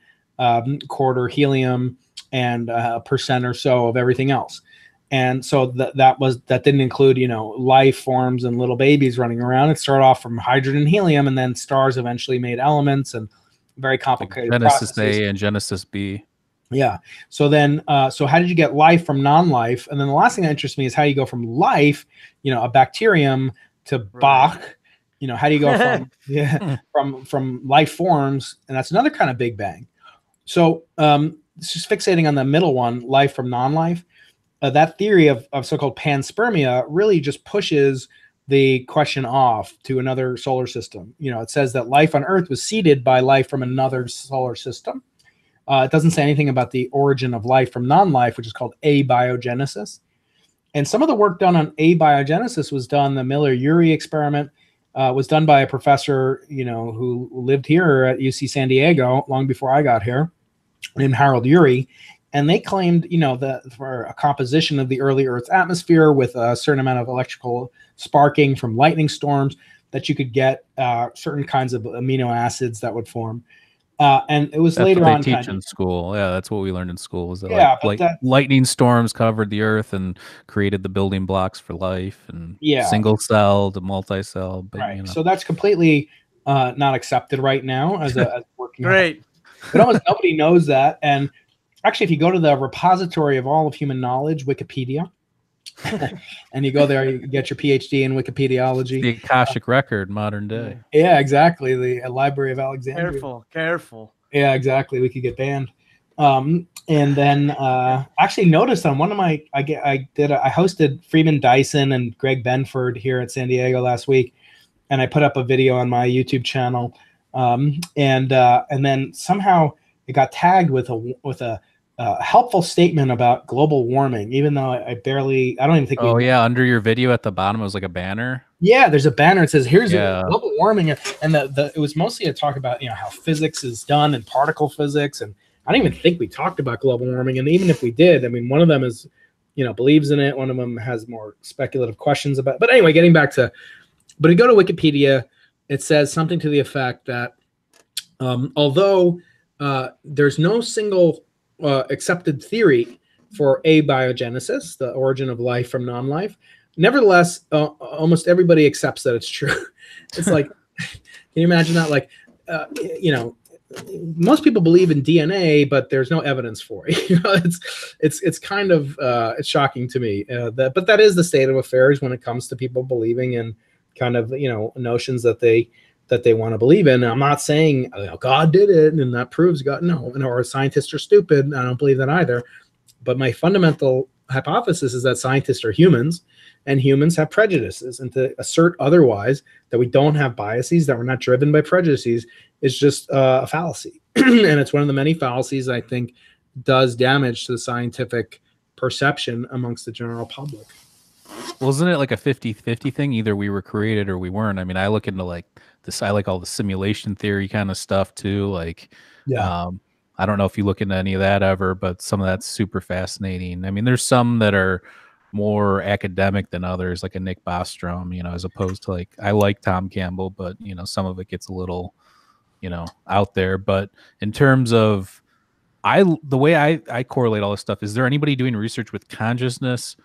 quarter helium, and a percent or so of everything else. And so that didn't include, life forms and little babies running around. It started off from hydrogen and helium, and then stars eventually made elements, and very complicated Genesis processes. A and Genesis B. Yeah. So then, so how did you get life from non-life? And then the last thing that interests me is how you go from life, a bacterium, to Bach. How do you go from life forms? And that's another kind of Big Bang. So just fixating on the middle one, life from non-life. That theory of so-called panspermia really just pushes the question off to another solar system. It says that life on Earth was seeded by life from another solar system. It doesn't say anything about the origin of life from non-life, which is called abiogenesis. And some of the work done on abiogenesis was done, the Miller-Urey experiment was done by a professor, who lived here at UC San Diego long before I got here, named Harold Urey. And they claimed, for a composition of the early Earth's atmosphere with a certain amount of electrical sparking from lightning storms, that you could get certain kinds of amino acids that would form. And it was That's later what they on teach in school. Yeah, that's what we learned in school. Was that lightning storms covered the Earth and created the building blocks for life, and single cell to multi-cell. But, right. So that's completely not accepted right now as a working. Great. But almost nobody knows that. And actually, if you go to the repository of all of human knowledge, Wikipedia, and you go there, you get your PhD in Wikipediology. The Akashic record, modern day. Yeah, exactly. The Library of Alexandria. Careful. Yeah, exactly. We could get banned. And then actually noticed on one of my, I hosted Freeman Dyson and Greg Benford here at San Diego last week, and I put up a video on my YouTube channel. And then somehow it got tagged with a helpful statement about global warming, even though I don't even think. Oh yeah, under your video at the bottom it was like a banner. Yeah, there's a banner. It says, "Here's global warming," and it was mostly a talk about how physics is done and particle physics, and I don't even think we talked about global warming. And even if we did, I mean, one of them is believes in it. One of them has more speculative questions about it. But anyway, getting back to, but you go to Wikipedia, it says something to the effect that although there's no single accepted theory for abiogenesis, the origin of life from non-life, nevertheless, almost everybody accepts that it's true. It's like, can you imagine that? Like, most people believe in DNA, but there's no evidence for it. It's kind of it's shocking to me. But that is the state of affairs when it comes to people believing in kind of notions that they want to believe in. And I'm not saying God did it and that proves God. No, or scientists are stupid. I don't believe that either. But my fundamental hypothesis is that scientists are humans, and humans have prejudices. And to assert otherwise, that we don't have biases, that we're not driven by prejudices, is just a fallacy. And it's one of the many fallacies I think does damage to the scientific perception amongst the general public. Well, isn't it like a 50-50 thing? Either we were created or we weren't. I mean, I look into like this, I like all the simulation theory kind of stuff too. Like, I don't know if you look into any of that ever, but some of that's super fascinating. I mean, there's some that are more academic than others, like a Nick Bostrom, as opposed to like, I like Tom Campbell, but some of it gets a little, out there. But in terms of the way I correlate all this stuff, is there anybody doing research with consciousness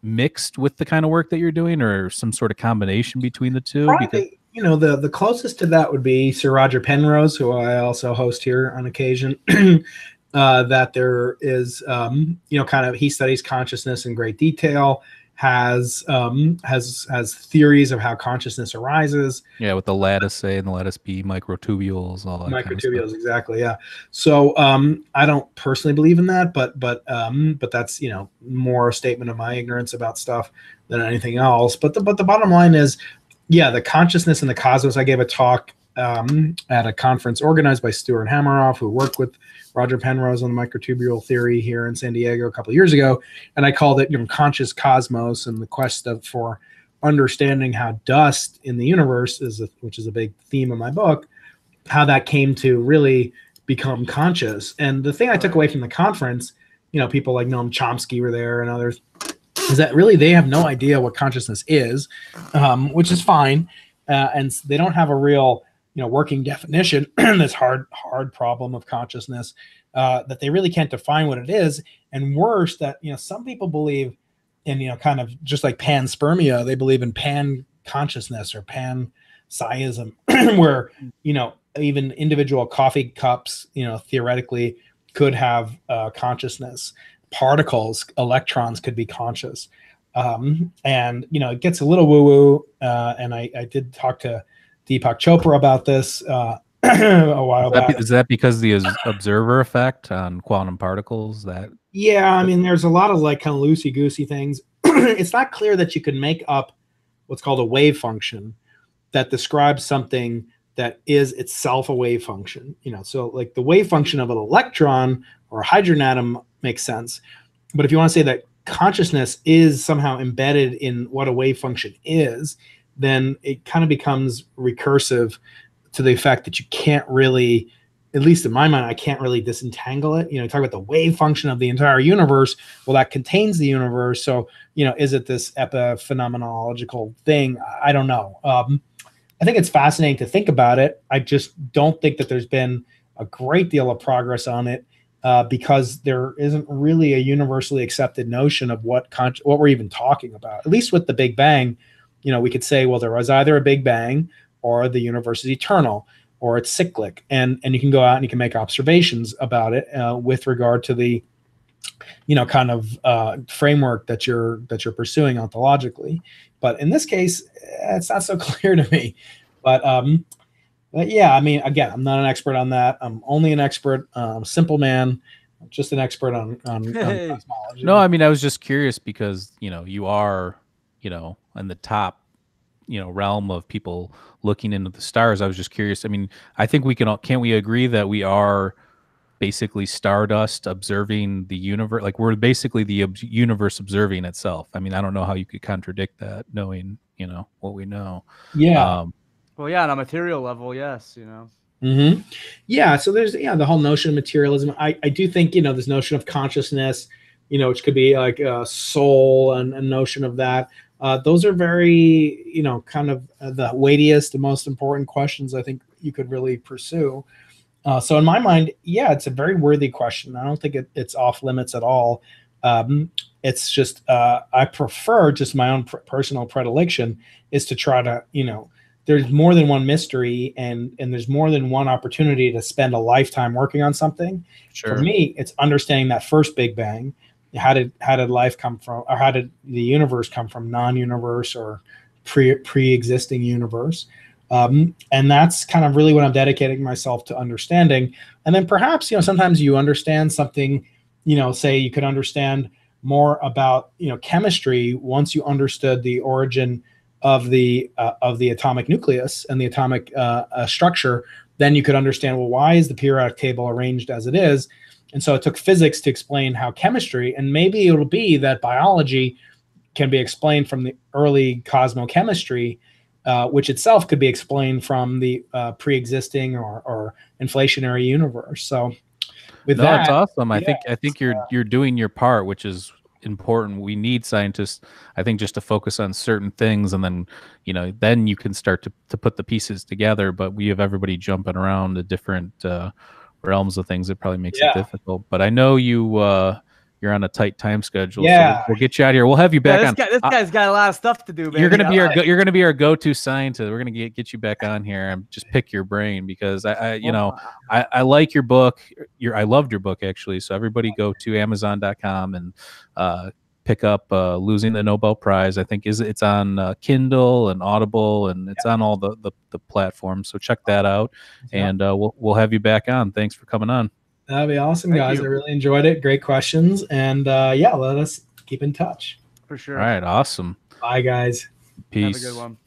mixed with the kind of work that you're doing, or some sort of combination between the two? Probably, the closest to that would be Sir Roger Penrose, who I also host here on occasion. That there is, kind of, he studies consciousness in great detail, has theories of how consciousness arises. Yeah, with the lattice A and the lattice B, microtubules, all that. Microtubules, kind of exactly. Yeah. So I don't personally believe in that, but that's more a statement of my ignorance about stuff than anything else. But the bottom line is, the consciousness and the cosmos. I gave a talk at a conference organized by Stuart Hameroff, who worked with Roger Penrose on the microtubule theory here in San Diego a couple of years ago, and I called it conscious cosmos, and the quest for understanding how dust in the universe which is a big theme of my book, how that came to really become conscious. And the thing I took away from the conference, people like Noam Chomsky were there and others, is that really they have no idea what consciousness is, which is fine, and they don't have a real working definition. This hard problem of consciousness, that they really can't define what it is. And worse, that some people believe in kind of just like panspermia, they believe in pan consciousness or pan-sciism, where even individual coffee cups theoretically could have consciousness. Particles, electrons could be conscious, and it gets a little woo-woo. And I did talk to Deepak Chopra about this a while back. Is that because the observer effect on quantum particles? Yeah, I mean, there's a lot of like kind of loosey-goosey things. It's not clear that you can make up what's called a wave function that describes something that is itself a wave function. So like the wave function of an electron or a hydrogen atom makes sense. But if you want to say that consciousness is somehow embedded in what a wave function is, then it kind of becomes recursive to the effect that you can't really, at least in my mind, I can't really disentangle it. Talk about the wave function of the entire universe. Well, that contains the universe. So, is it this epiphenomenological thing? I don't know. I think it's fascinating to think about it. I just don't think that there's been a great deal of progress on it because there isn't really a universally accepted notion of what we're even talking about. At least with the Big Bang, we could say, well, there was either a Big Bang or the universe is eternal or it's cyclic. And you can go out and you can make observations about it with regard to the kind of framework that you're pursuing ontologically. But in this case, it's not so clear to me. But yeah, I mean, again, I'm not an expert on that. I'm only an expert, simple man, just an expert on cosmology. No, I mean, I was just curious because you are in the top realm of people looking into the stars. I was just curious. I mean, I think can't we agree that we are basically stardust observing the universe? Like we're basically the universe observing itself. I mean, I don't know how you could contradict that knowing, what we know. Yeah. Well, yeah, on a material level, yes, Mm-hmm. Yeah. So there's, the whole notion of materialism. I do think, this notion of consciousness, which could be like a soul and a notion of that. Those are very, kind of the weightiest, the most important questions I think you could really pursue. So in my mind, yeah, it's a very worthy question. I don't think it's off limits at all. It's just I prefer just my own personal predilection is to try to, there's more than one mystery and there's more than one opportunity to spend a lifetime working on something. Sure. For me, it's understanding that first Big Bang. How did life come from, or how did the universe come from? Non-universe or pre-existing universe. And that's kind of really what I'm dedicating myself to understanding. And then perhaps, sometimes you understand something, say you could understand more about, chemistry once you understood the origin of the atomic nucleus and the atomic structure. Then you could understand, well, why is the periodic table arranged as it is? And so it took physics to explain how chemistry, and maybe it'll be that biology can be explained from the early cosmochemistry, which itself could be explained from the pre-existing or inflationary universe. So with that, that's awesome. Yeah, I think you're doing your part, which is important. We need scientists, I think, just to focus on certain things, and then then you can start to put the pieces together. But we have everybody jumping around the different realms of things. It probably makes it difficult. But I know you're on a tight time schedule, so we'll get you out of here. We'll have you back on. This guy's got a lot of stuff to do, man. You're gonna be our go-to scientist. We're gonna get you back on here and just pick your brain because I like your book. I loved your book actually. So everybody go to Amazon.com and pick up Losing the Nobel Prize. I think it's on Kindle and Audible, and it's on all the platforms. So check that out, and we'll have you back on. Thanks for coming on. That'd be awesome, guys. I really enjoyed it. Great questions. And let us keep in touch. For sure. All right. Awesome. Bye, guys. Peace. Have a good one.